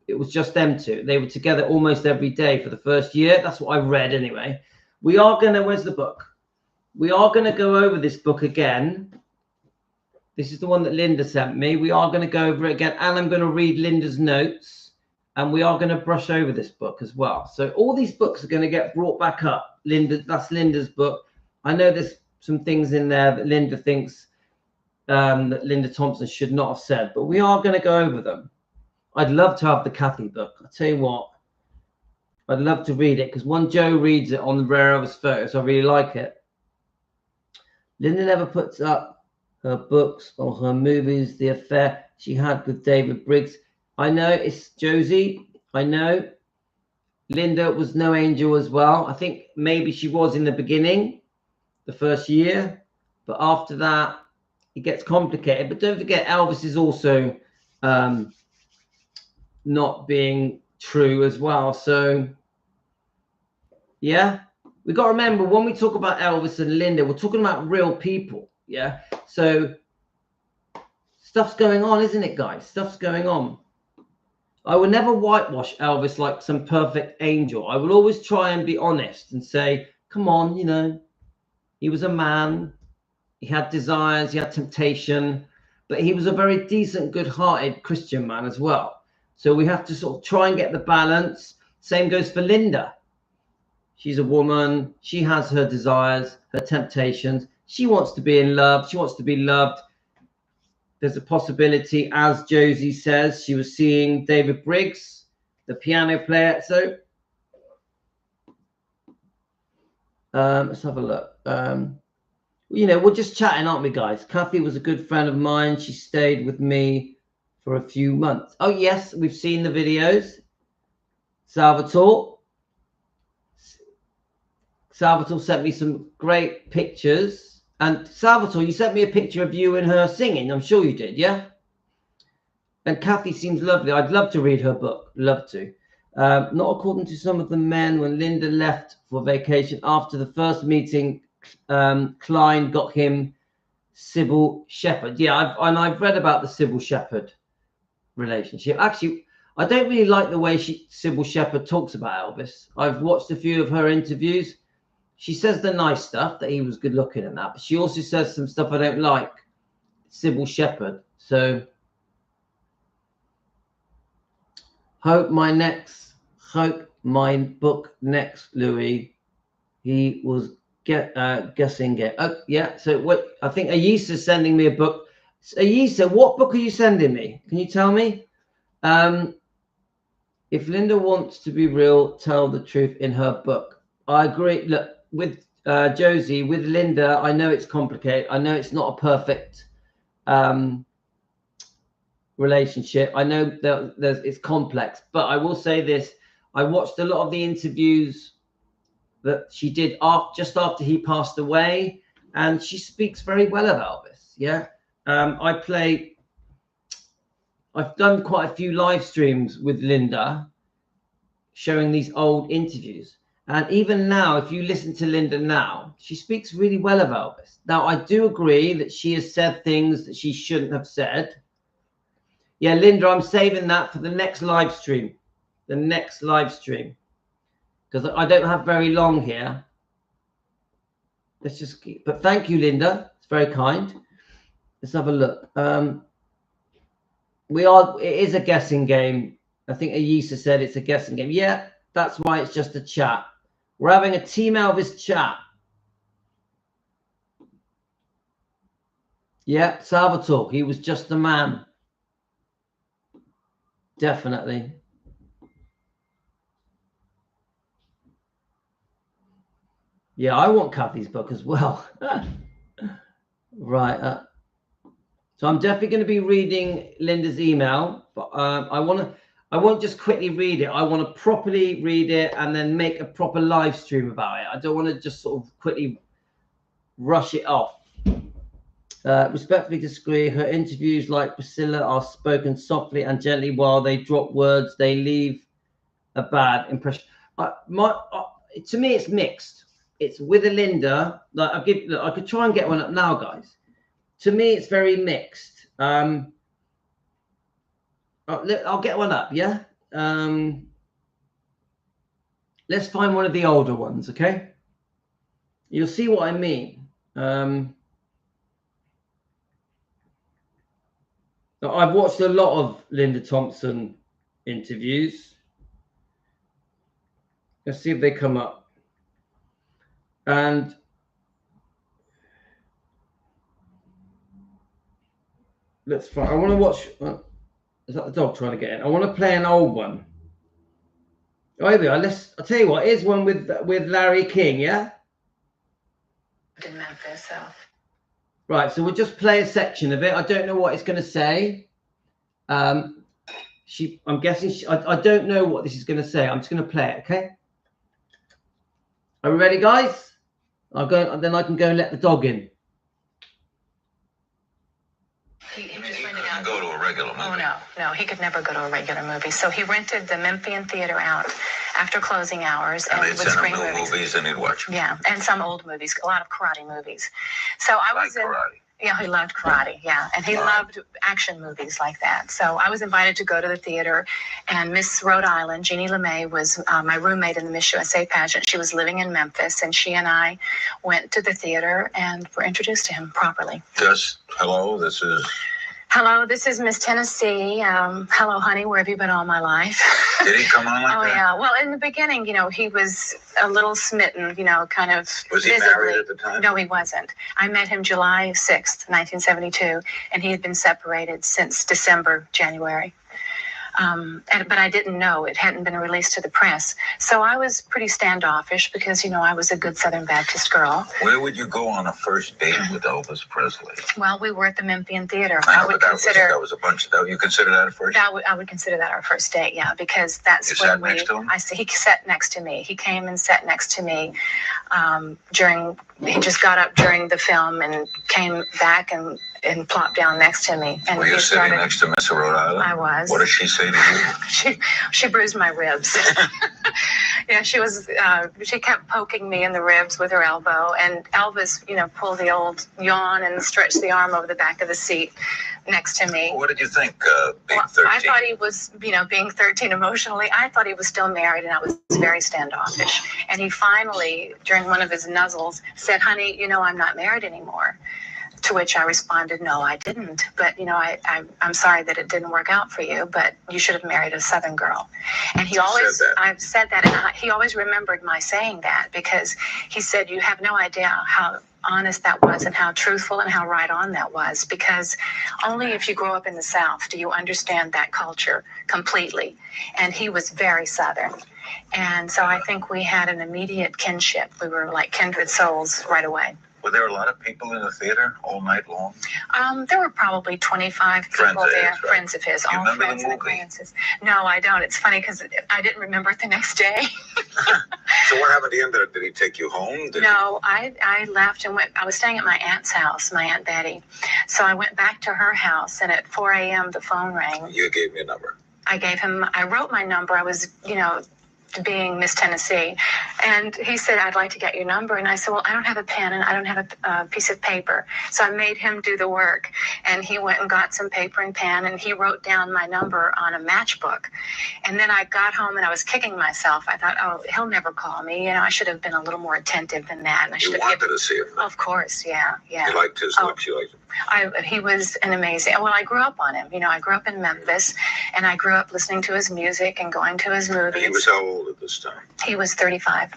it was just them two. They were together almost every day for the first year. That's what I read anyway. We are gonna. Where's the book? We are gonna go over this book again. This is the one that Linda sent me. We are gonna go over it again, and I'm gonna read Linda's notes, and we are gonna brush over this book as well. So all these books are gonna get brought back up. That's Linda's book. I know there's some things in there that Linda thinks that Linda Thompson should not have said, but we are going to go over them. I'd love to have the Kathy book. I'll tell you what, I'd love to read it because one Joe reads it on the Rare Elvis Photos. I really like it. Linda never puts up her books or her movies. The affair she had with David Briggs. I know it's Josie. I know Linda was no angel as well. I think maybe she was in the beginning, the first year, but after that it gets complicated. But don't forget, Elvis is also not being true as well. So yeah, we got to remember when we talk about Elvis and Linda, we're talking about real people. Yeah, so stuff's going on, isn't it, guys? Stuff's going on. I will never whitewash Elvis like some perfect angel. I will always try and be honest and say, come on, you know, he was a man. He had desires, he had temptation, but he was a very decent, good-hearted Christian man as well. So we have to sort of try and get the balance. Same goes for Linda. She's a woman. She has her desires, her temptations. She wants to be in love. She wants to be loved. There's a possibility, as Josie says, she was seeing David Briggs, the piano player. So let's have a look. You know, we're just chatting, aren't we, guys? Kathy was a good friend of mine. She stayed with me for a few months. Oh, yes, we've seen the videos. Salvatore sent me some great pictures. And Salvatore, you sent me a picture of you and her singing. I'm sure you did, yeah? And Kathy seems lovely. I'd love to read her book. Love to. Not according to some of the men. When Linda left for vacation after the first meeting, Klein got him Sybil Shepherd. Yeah, I've read about the Sybil Shepherd relationship. Actually, I don't really like the way Sybil Shepherd talks about Elvis. I've watched a few of her interviews. She says the nice stuff, that he was good looking and that, but she also says some stuff I don't like. Sybil Shepherd. So hope my book next, Louis. He was guessing it. Oh yeah. So what? I think Ayisa's sending me a book. Ayisa, what book are you sending me? Can you tell me? If Linda wants to be real, tell the truth in her book. I agree. Look, with Josie, with Linda, I know it's complicated. I know it's not a perfect relationship. I know that it's complex, but I will say this: I watched a lot of the interviews that she did just after he passed away, and she speaks very well of Elvis. Yeah, I've done quite a few live streams with Linda showing these old interviews. And even now, if you listen to Linda now, she speaks really well of Elvis. Now, I do agree that she has said things that she shouldn't have said. Yeah, Linda, I'm saving that for the next live stream. The next live stream. Because I don't have very long here. Let's just keep... But thank you, Linda. It's very kind. Let's have a look. It is a guessing game. I think Ayisa said it's a guessing game. Yeah, that's why it's just a chat. We're having a Team Elvis chat. Yeah, Salvatore, he was just the man. Definitely. Yeah, I want Kathy's book as well. Right. So I'm definitely going to be reading Linda's email, but I won't just quickly read it. I want to properly read it and then make a proper live stream about it. I don't want to just sort of quickly rush it off. Respectfully disagree. Her interviews, like Priscilla, are spoken softly and gently. While they drop words, they leave a bad impression. To me, it's mixed. It's with a Linda. Like I could try and get one up now, guys. To me, it's very mixed. I'll get one up. Yeah. Let's find one of the older ones. Okay. You'll see what I mean. I've watched a lot of Linda Thompson interviews. Let's see if they come up. And let's find. I want to watch. Is that the dog trying to get in? I want to play an old one. Oh, here we are. I'll tell you what. Here's one with Larry King. Yeah. In Memphis, so. Right. So we'll just play a section of it. I don't know what it's going to say. I'm guessing. I don't know what this is going to say. I'm just going to play it. Okay. Are we ready, guys? I'll go. And then I can go and let the dog in. He couldn't go to a regular movie. Oh, no, he could never go to a regular movie. So he rented the Memphian Theater out after closing hours and would screen movies and he'd watch them. Yeah, and some old movies, a lot of karate movies. So I was in karate. Yeah, he loved karate. Yeah, and he loved action movies like that. So I was invited to go to the theater, and Miss Rhode Island, Jeannie LeMay, was my roommate in the Miss USA pageant. She was living in Memphis, and she and I went to the theater and were introduced to him properly. Just hello, this is Miss Tennessee. Hello, honey. Where have you been all my life? Did he come on like that? Oh, yeah. Well, in the beginning, he was a little smitten, kind of. Was he married at the time? No, he wasn't. I met him July 6th, 1972, and he had been separated since January. But I didn't know. It hadn't been released to the press. So I was pretty standoffish because, I was a good Southern Baptist girl. Where would you go on a first date with Elvis Presley? Well, we were at the Memphian Theater. That was a bunch of, you consider that a first date? I would consider that our first date, yeah, because that's when we... You sat next to him? He sat next to me. He came and sat next to me he just got up during the film and came back and plopped down next to me. And were you sitting next to Miss Rhode Island? I was. What did she say to you? She bruised my ribs. Yeah, she kept poking me in the ribs with her elbow. And Elvis, pulled the old yawn and stretched the arm over the back of the seat next to me. What did you think, being 13? I thought he was, being 13 emotionally, I thought he was still married, and I was very standoffish. And he finally, during one of his nuzzles, said, honey, I'm not married anymore. To which I responded, no, I didn't. But, I'm sorry that it didn't work out for you, but you should have married a Southern girl. And I've said that, and he always remembered my saying that, because he said, you have no idea how honest that was and how truthful and how right on that was, because only if you grow up in the South do you understand that culture completely. And he was very Southern. And so I think we had an immediate kinship. We were like kindred souls right away. Were there a lot of people in the theater all night long? There were probably 25 people there, friends of his, all friends and acquaintances. No, I don't. It's funny because I didn't remember it the next day. So what happened to you? Did he take you home? No, I left and went. I was staying at my aunt's house, my Aunt Betty. So I went back to her house, and at 4 a.m. the phone rang. You gave me a number. I wrote my number. I was, being Miss Tennessee, And he said, I'd like to get your number. And I said, well, I don't have a pen and I don't have a piece of paper. So I made him do the work. And he went and got some paper and pen and he wrote down my number on a matchbook. And then I got home and I was kicking myself. I thought, oh, he'll never call me. You know, I should have been a little more attentive than that. And I should have wanted to see him. Of course, yeah. You liked his looks, you liked him. He was an amazing, well, I grew up on him. You know, I grew up in Memphis and I grew up listening to his music and going to his movies. And he was how old at this time? He was 35,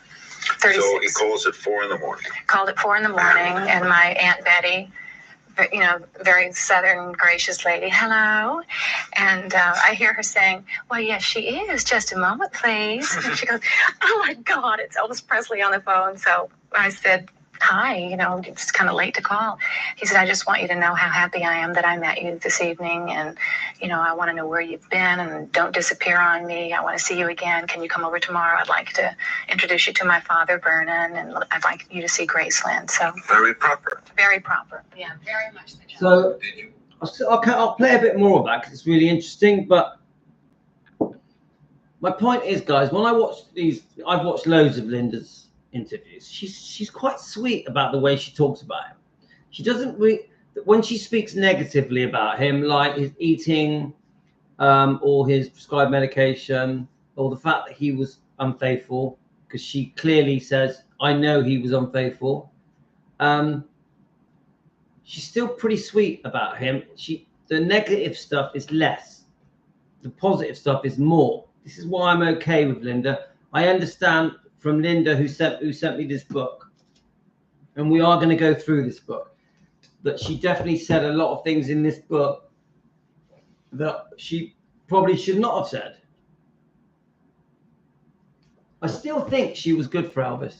36. So he calls at 4 in the morning. Called at 4 in the morning and my Aunt Betty, you know, very Southern gracious lady, hello. And I hear her saying, well, yes, she is. Just a moment, please. And she goes, oh my God, it's Elvis Presley on the phone. So I said, hi, you know, it's kind of late to call. He said, I just want you to know how happy I am that I met you this evening. And, you know, I want to know where you've been and don't disappear on me. I want to see you again. Can you come over tomorrow? I'd like to introduce you to my father, Vernon, and I'd like you to see Graceland. So very proper. Very proper. Yeah, very much the job. So I'll play a bit more of that because it's really interesting. But my point is, guys, when I watch these, I've watched loads of Linda's interviews. She's quite sweet about the way she talks about him. She doesn't when she speaks negatively about him, like his eating or his prescribed medication or the fact that he was unfaithful, because she clearly says, I know he was unfaithful. She's still pretty sweet about him. The negative stuff is less. The positive stuff is more. This is why I'm okay with Linda. I understand from Linda, who sent me this book, and we are going to go through this book, but she definitely said a lot of things in this book that she probably should not have said. I still think she was good for Elvis.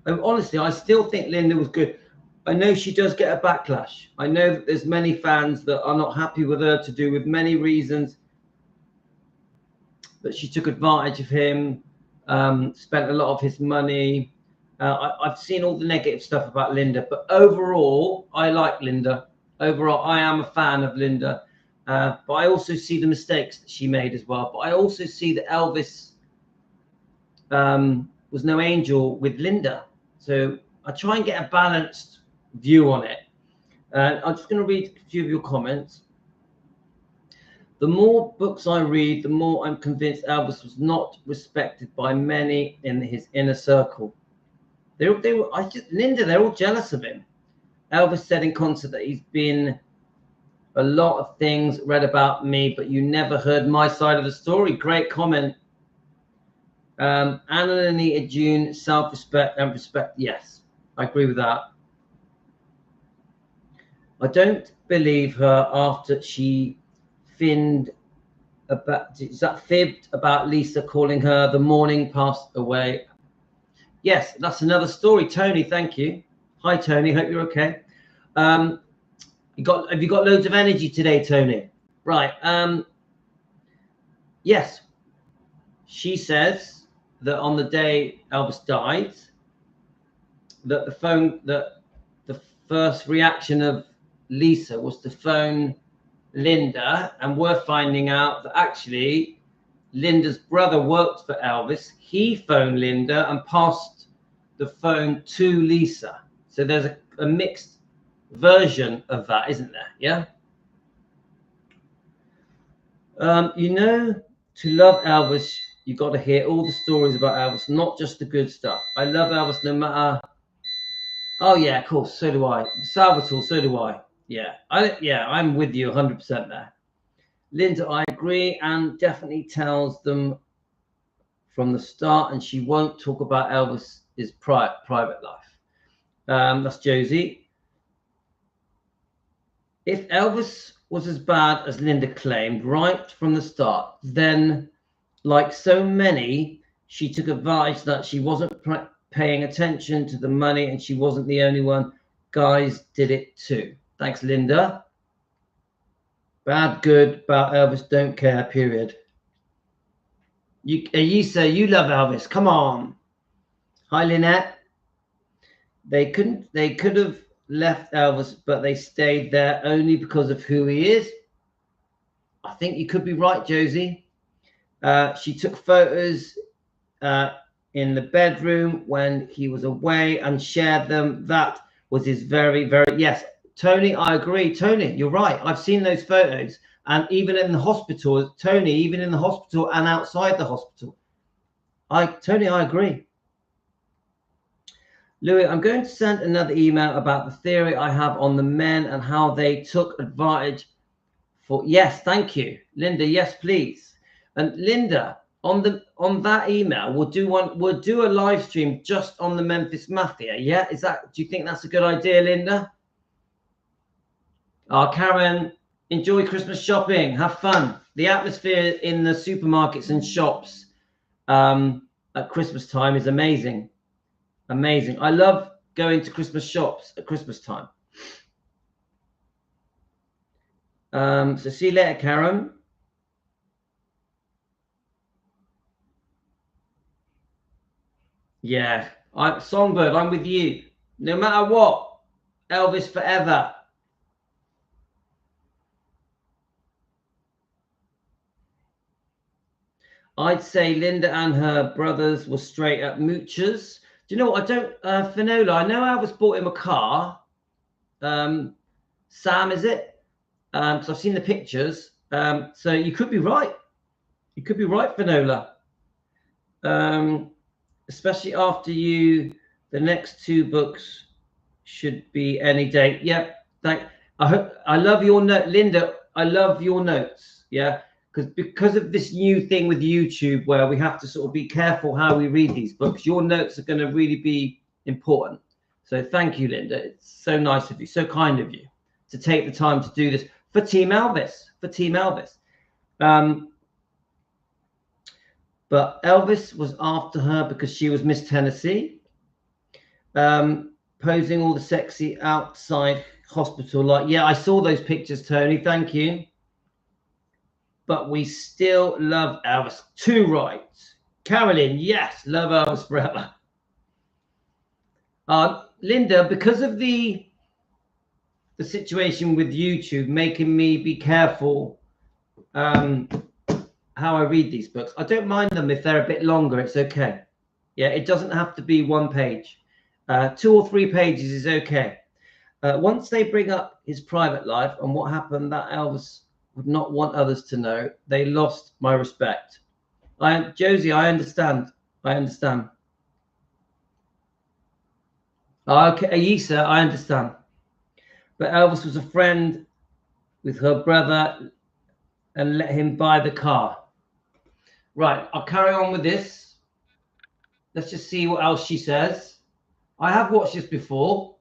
Honestly, I still think Linda was good. I know she does get a backlash. I know that there's many fans that are not happy with her to do with many reasons, but she took advantage of him. Spent a lot of his money. I've seen all the negative stuff about Linda, but overall, I like Linda. Overall, I am a fan of Linda. But I also see the mistakes that she made as well. But I also see that Elvis was no angel with Linda. So I try and get a balanced view on it. I'm just going to read a few of your comments. The more books I read, the more I'm convinced Elvis was not respected by many in his inner circle. Linda, they're all jealous of him. Elvis said in concert that he's been a lot of things read about me, but you never heard my side of the story. Great comment. Anna and Anita June, self-respect and respect. Yes, I agree with that. I don't believe her after she fibbed about Lisa calling her the morning passed away. Yes, that's another story. Tony, thank you. Hi, Tony. Hope you're okay. Have you got loads of energy today, Tony? Right. Yes. She says that on the day Elvis died, that the first reaction of Lisa was to phone Linda, and we're finding out that actually Linda's brother worked for Elvis. He phoned Linda and passed the phone to Lisa. So there's a mixed version of that, isn't there? Yeah. You know, to love Elvis, you got to hear all the stories about Elvis, not just the good stuff. I love Elvis no matter. Oh yeah, of course. So do I. Salvatore, so do I. Yeah, I'm with you 100% there. Linda, I agree, and definitely tells them from the start, and she won't talk about Elvis's private life. That's Josie. If Elvis was as bad as Linda claimed right from the start, then, like so many, she took advantage that she wasn't paying attention to the money, and she wasn't the only one. Guys did it too. Thanks, Linda. Bad, good, about Elvis, don't care, period. You say you love Elvis. Come on. Hi, Lynette. They could have left Elvis, but they stayed there only because of who he is. I think you could be right, Josie. She took photos in the bedroom when he was away and shared them. That was his very, yes, Tony, I agree. Tony, you're right. I've seen those photos. And even in the hospital, Tony, even in the hospital and outside the hospital. Tony, I agree. Louis, I'm going to send another email about the theory I have on the men and how they took advantage for. Yes, thank you. Linda, yes, please. And Linda, on that email, we'll do a live stream just on the Memphis Mafia. Yeah, do you think that's a good idea, Linda? Karen, enjoy Christmas shopping. Have fun. The atmosphere in the supermarkets and shops at Christmas time is amazing. Amazing. I love going to Christmas shops at Christmas time. So see you later, Karen. Yeah, Songbird, I'm with you. No matter what, Elvis forever. I'd say Linda and her brothers were straight up moochers. Do you know what? Finola, I know Elvis bought him a car. Sam, is it? So I've seen the pictures. So you could be right. You could be right, Finola. Especially after the next 2 books should be any day. Yeah, I love your note, Linda. I love your notes. Yeah, because of this new thing with YouTube where we have to sort of be careful how we read these books. Your notes are going to really be important. So thank you, Linda. It's so nice of you, so kind of you to take the time to do this for Team Elvis. For Team Elvis. But Elvis was after her because she was Miss Tennessee, posing all the sexy outside hospital. Like, yeah, I saw those pictures, Tony. Thank you. But we still love Elvis. 2 right. Carolyn, yes, love Elvis forever. Linda, because of the situation with YouTube making me be careful how I read these books. I don't mind them if they're a bit longer. It's okay. Yeah, it doesn't have to be 1 page. 2 or 3 pages is okay. Once they bring up his private life and what happened that Elvis would not want others to know, they lost my respect. Josie, I understand. Okay, Ayisa, I understand. But Elvis was a friend with her brother and let him buy the car. Right, I'll carry on with this. Let's just see what else she says. I have watched this before.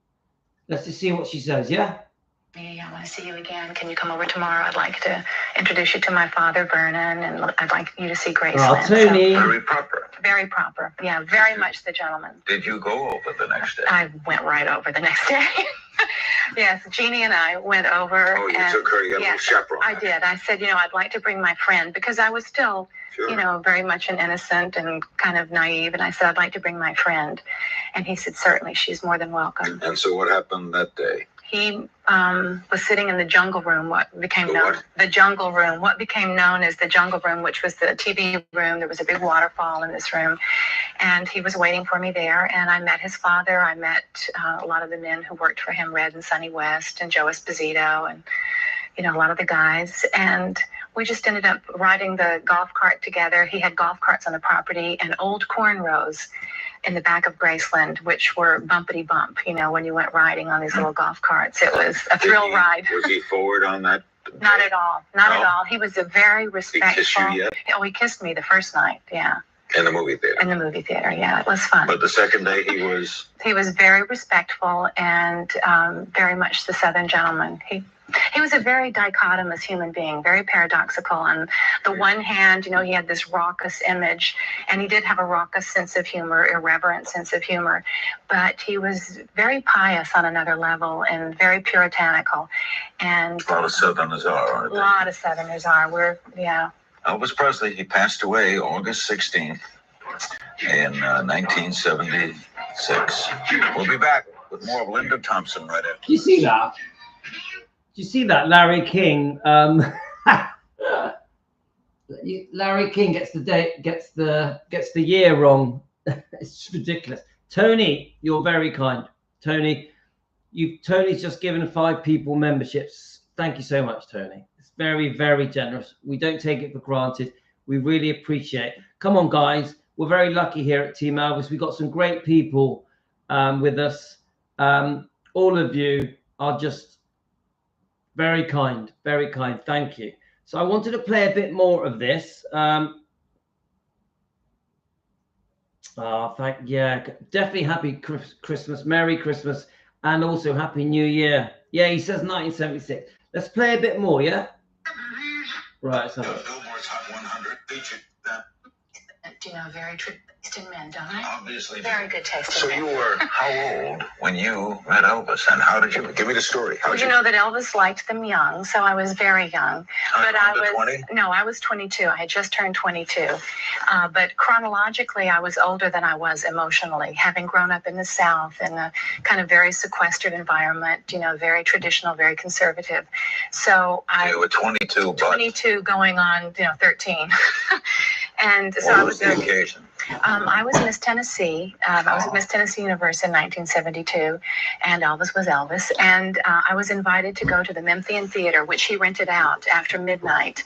Let's just see what she says, yeah? I want to see you again. Can you come over tomorrow? I'd like to introduce you to my father, Vernon, and I'd like you to see Graceland. Tony. Very proper. Very proper. Yeah, very much the gentleman. Did you go over the next day? I went right over the next day. Yes, Jeannie and I went over. Oh, you took her, you got a little chaperone. I did. I said, I'd like to bring my friend because I was still, very much an innocent and kind of naive. And I said, I'd like to bring my friend. And he said, certainly, she's more than welcome. And so what happened that day? He was sitting in the jungle room, what became known as the jungle room, which was the TV room. There was a big waterfall in this room. And he was waiting for me there. And I met his father. I met a lot of the men who worked for him, Red and Sonny West and Joe Esposito and, a lot of the guys. And we just ended up riding the golf cart together. He had golf carts on the property and old cornrows in the back of Graceland, which were bumpity bump, when you went riding on these little golf carts. It was a thrill ride. Was he forward on that? Not at all. Not at all. He was a very respectful. He kissed you yet? Oh, he kissed me the first night, yeah. In the movie theater? In the movie theater, yeah. It was fun. But the second day he was? He was very respectful and very much the Southern gentleman. He was a very dichotomous human being, very paradoxical. On the one hand, he had this raucous image, and he did have a raucous sense of humor, irreverent sense of humor, but he was very pious on another level and very puritanical. And a lot of Southerners are, aren't they? A lot of Southerners are. Elvis Presley, he passed away August 16th in 1976. We'll be back with more of Linda Thompson right after. Do you see that? Do you see that? Larry King. Larry King gets the date, gets the year wrong. It's ridiculous. Tony, you're very kind. Tony's just given 5 people memberships. Thank you so much, Tony. It's very, very generous. We don't take it for granted. We really appreciate it. Come on, guys. We're very lucky here at Team Elvis. We've got some great people with us. All of you are just very kind, very kind. Thank you. So I wanted to play a bit more of this. Definitely happy Christmas, Merry Christmas, and also Happy New Year. Yeah, he says 1976. Let's play a bit more, yeah? Right, so. Billboard's Hot 100 featured that. You know, very tasting men, don't I? Obviously. Very good tasting. So you were how old when you met Elvis, and how did you give me the story? How did you know that Elvis liked them young, so I was very young. But I was 20? No, I was 22. I had just turned 22. But chronologically, I was older than I was emotionally, having grown up in the South in a kind of very sequestered environment. You know, very traditional, very conservative. So you were 22, but 22 going on, 13. And so what was the occasion? I was Miss Tennessee. I was at Miss Tennessee University in 1972, and Elvis was Elvis. And I was invited to go to the Memphian Theater, which he rented out after midnight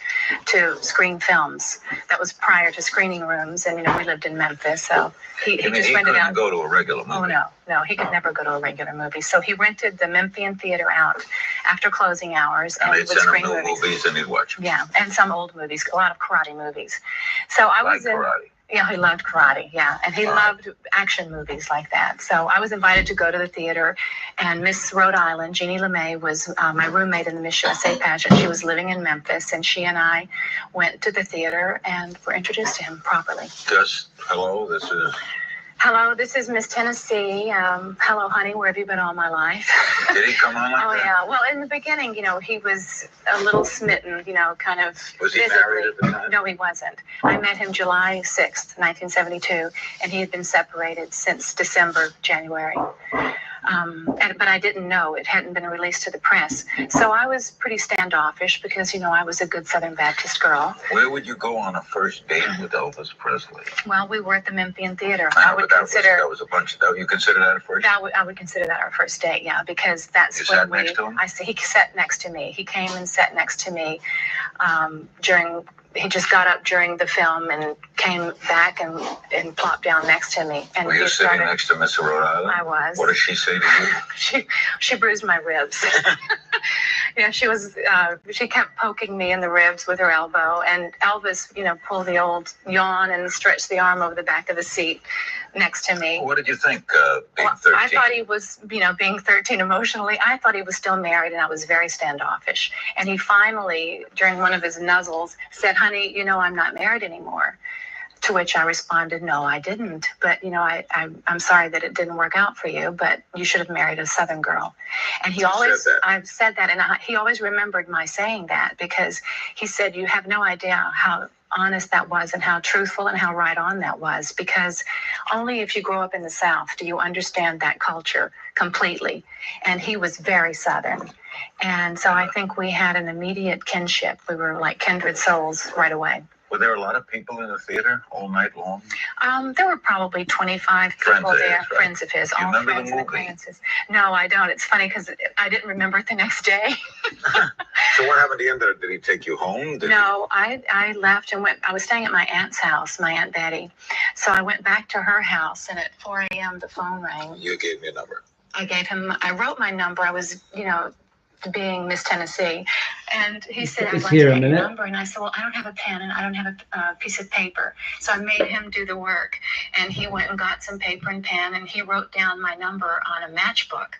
to screen films. That was prior to screening rooms, and we lived in Memphis, so he just rented out. Go to a regular movie. Oh no, he could never go to a regular movie. So he rented the Memphian Theater out after closing hours, and they'd would send screen him new movies, and he'd watch them. Yeah, and some old movies, a lot of karate movies. So I was in karate. Yeah, he loved karate, yeah. And he loved action movies like that. So I was invited to go to the theater, and Miss Rhode Island, Jeannie LeMay, was my roommate in the Miss USA pageant. She was living in Memphis, and she and I went to the theater and were introduced to him properly. Just, hello, this is... Hello, this is Miss Tennessee. Hello, honey, where have you been all my life? Did he come on like that? Oh, yeah. Well, in the beginning, he was a little smitten, kind of Was he visibly. married at the time? No, he wasn't. I met him July 6th, 1972, and he had been separated since January. But I didn't know. It hadn't been released to the press. So I was pretty standoffish because, I was a good Southern Baptist girl. Where would you go on a first date with Elvis Presley? Well, we were at the Memphian Theater. That was a bunch of... You consider that a first date? I would consider that our first date, yeah, because that's you when sat next to him? He sat next to me. He came and sat next to me he just got up during the film and came back and plopped down next to me. And were you sitting next to Miss Rhode Island? I was. What did she say to you? She bruised my ribs. Yeah, she kept poking me in the ribs with her elbow, and Elvis, pulled the old yawn and stretched the arm over the back of the seat next to me. What did you think, being 13? I thought he was, being 13 emotionally, I thought he was still married, and I was very standoffish. And he finally, during one of his nuzzles, said, honey, I'm not married anymore. To which I responded, no, I didn't. But, I'm sorry that it didn't work out for you, but you should have married a Southern girl. And I've said that, and he always remembered my saying that, because he said, you have no idea how honest that was and how truthful and how right on that was, because only if you grow up in the South do you understand that culture completely. And he was very Southern. And so I think we had an immediate kinship. We were like kindred souls right away. Were there a lot of people in the theater all night long? There were probably 25 people there, friends of his, all friends and acquaintances. No, I don't. It's funny because I didn't remember it the next day. So what happened to you? Did he take you home? I left and went. I was staying at my aunt's house, my Aunt Betty. So I went back to her house, and at 4 a.m. the phone rang. You gave me a number. I wrote my number. I was, being Miss Tennessee, and he said, I'd like to get your number, and I said, well, I don't have a pen and I don't have a piece of paper, so I made him do the work, and he went and got some paper and pen, and he wrote down my number on a matchbook.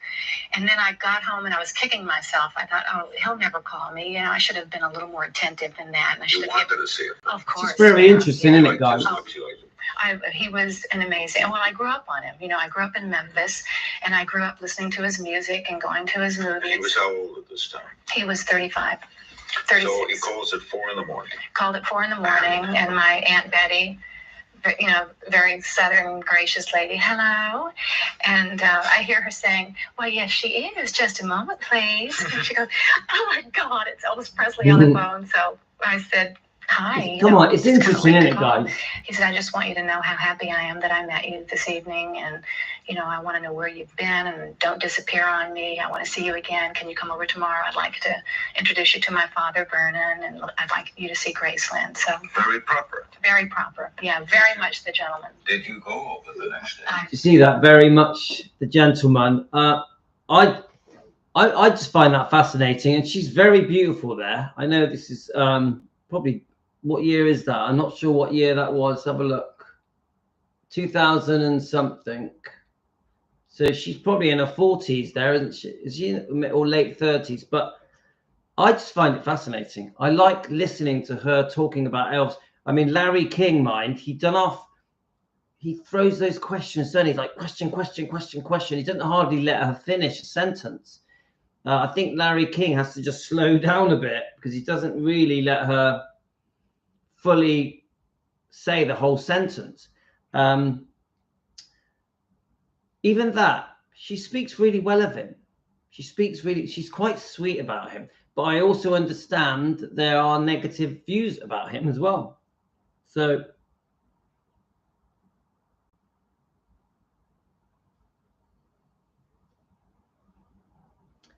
And then I got home and I was kicking myself. I thought, oh, he'll never call me, I should have been a little more attentive than that, and I should have wanted to see it. Of course. It's very interesting, isn't it, guys? He was an amazing, well, I grew up on him. I grew up in Memphis, and I grew up listening to his music and going to his movies. He was how old at this time? He was 35, 36. So he calls at 4 in the morning. Called at 4 in the morning, and my Aunt Betty, very Southern, gracious lady, hello. And I hear her saying, well, yes, she is. Just a moment, please. And she goes, oh, my God, it's Elvis Presley on the phone. So I said, Hi. Come on, it's interesting, isn't it, guys? He said, I just want you to know how happy I am that I met you this evening. And, you know, I want to know where you've been and don't disappear on me. I want to see you again. Can you come over tomorrow? I'd like to introduce you to my father, Vernon, and I'd like you to see Graceland. So very proper. Very proper. Yeah, very much the gentleman. Did you go over the next day? You see that? Very much the gentleman. I just find that fascinating, and she's very beautiful there. I know this is probably, what year is that? I'm not sure what year that was. Have a look. 2000 and something. So she's probably in her 40s there, isn't she? Is she or late 30s? But I just find it fascinating. I like listening to her talking about elves. I mean, Larry King, mind, he throws those questions, doesn't he? Like question. He doesn't hardly let her finish a sentence. I think Larry King has to just slow down a bit because he doesn't really let her fully say the whole sentence. Even that, she speaks really well of him. She's quite sweet about him. But I also understand that there are negative views about him as well. So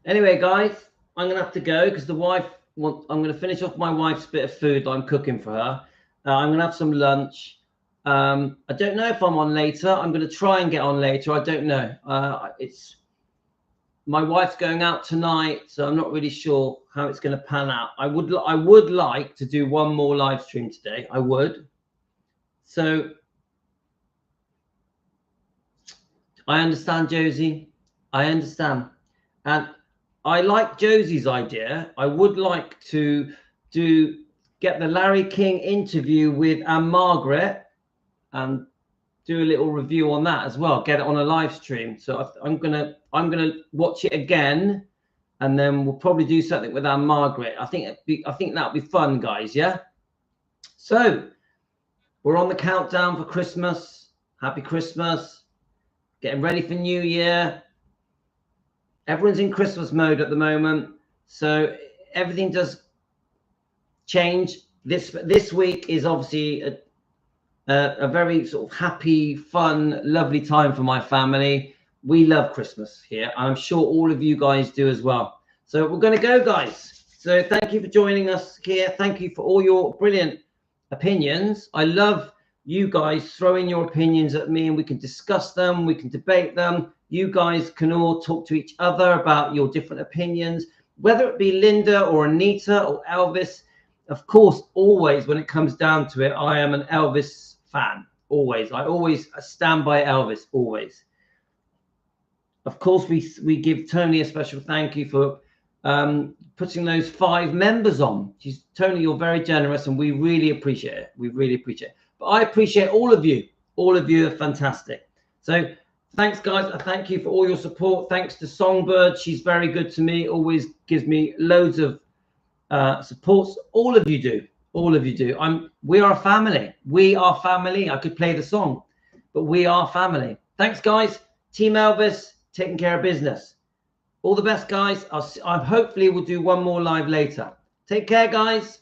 anyway, guys, I'm gonna have to go because I'm gonna finish off my wife's bit of food that I'm cooking for her. I'm gonna have some lunch. I don't know if I'm on later. I'm gonna try and get on later. I don't know. It's my wife's going out tonight, so I'm not really sure how it's gonna pan out. I would like to do one more live stream today. I would. So I understand, Josie. I understand, and I like Josie's idea. I would like to get the Larry King interview with Margaret and do a little review on that as well. Get it on a live stream. So I'm gonna watch it again, and then we'll probably do something with Margaret. I think that'll be fun, guys. Yeah. So we're on the countdown for Christmas. Happy Christmas. Getting ready for New Year. Everyone's in Christmas mode at the moment, so everything does change. This week is obviously a very sort of happy, fun, lovely time for my family. We love Christmas here. I'm sure all of you guys do as well. So we're going to go, guys. So thank you for joining us here. Thank you for all your brilliant opinions. I love you guys throwing your opinions at me, and we can discuss them. We can debate them. You guys can all talk to each other about your different opinions, whether it be Linda or Anita or Elvis. Of course, always when it comes down to it, I am an Elvis fan. Always. I always stand by Elvis, always. Of course, we give Tony a special thank you for putting those 5 members on. Tony, you're very generous, and we really appreciate it. We really appreciate it. But I appreciate all of you. All of you are fantastic. So thanks, guys. I thank you for all your support. Thanks to Songbird. She's very good to me. Always gives me loads of supports. All of you do. All of you do. We are a family. We are family. I could play the song, but we are family. Thanks, guys. Team Elvis, taking care of business. All the best, guys. I hopefully will do one more live later. Take care, guys.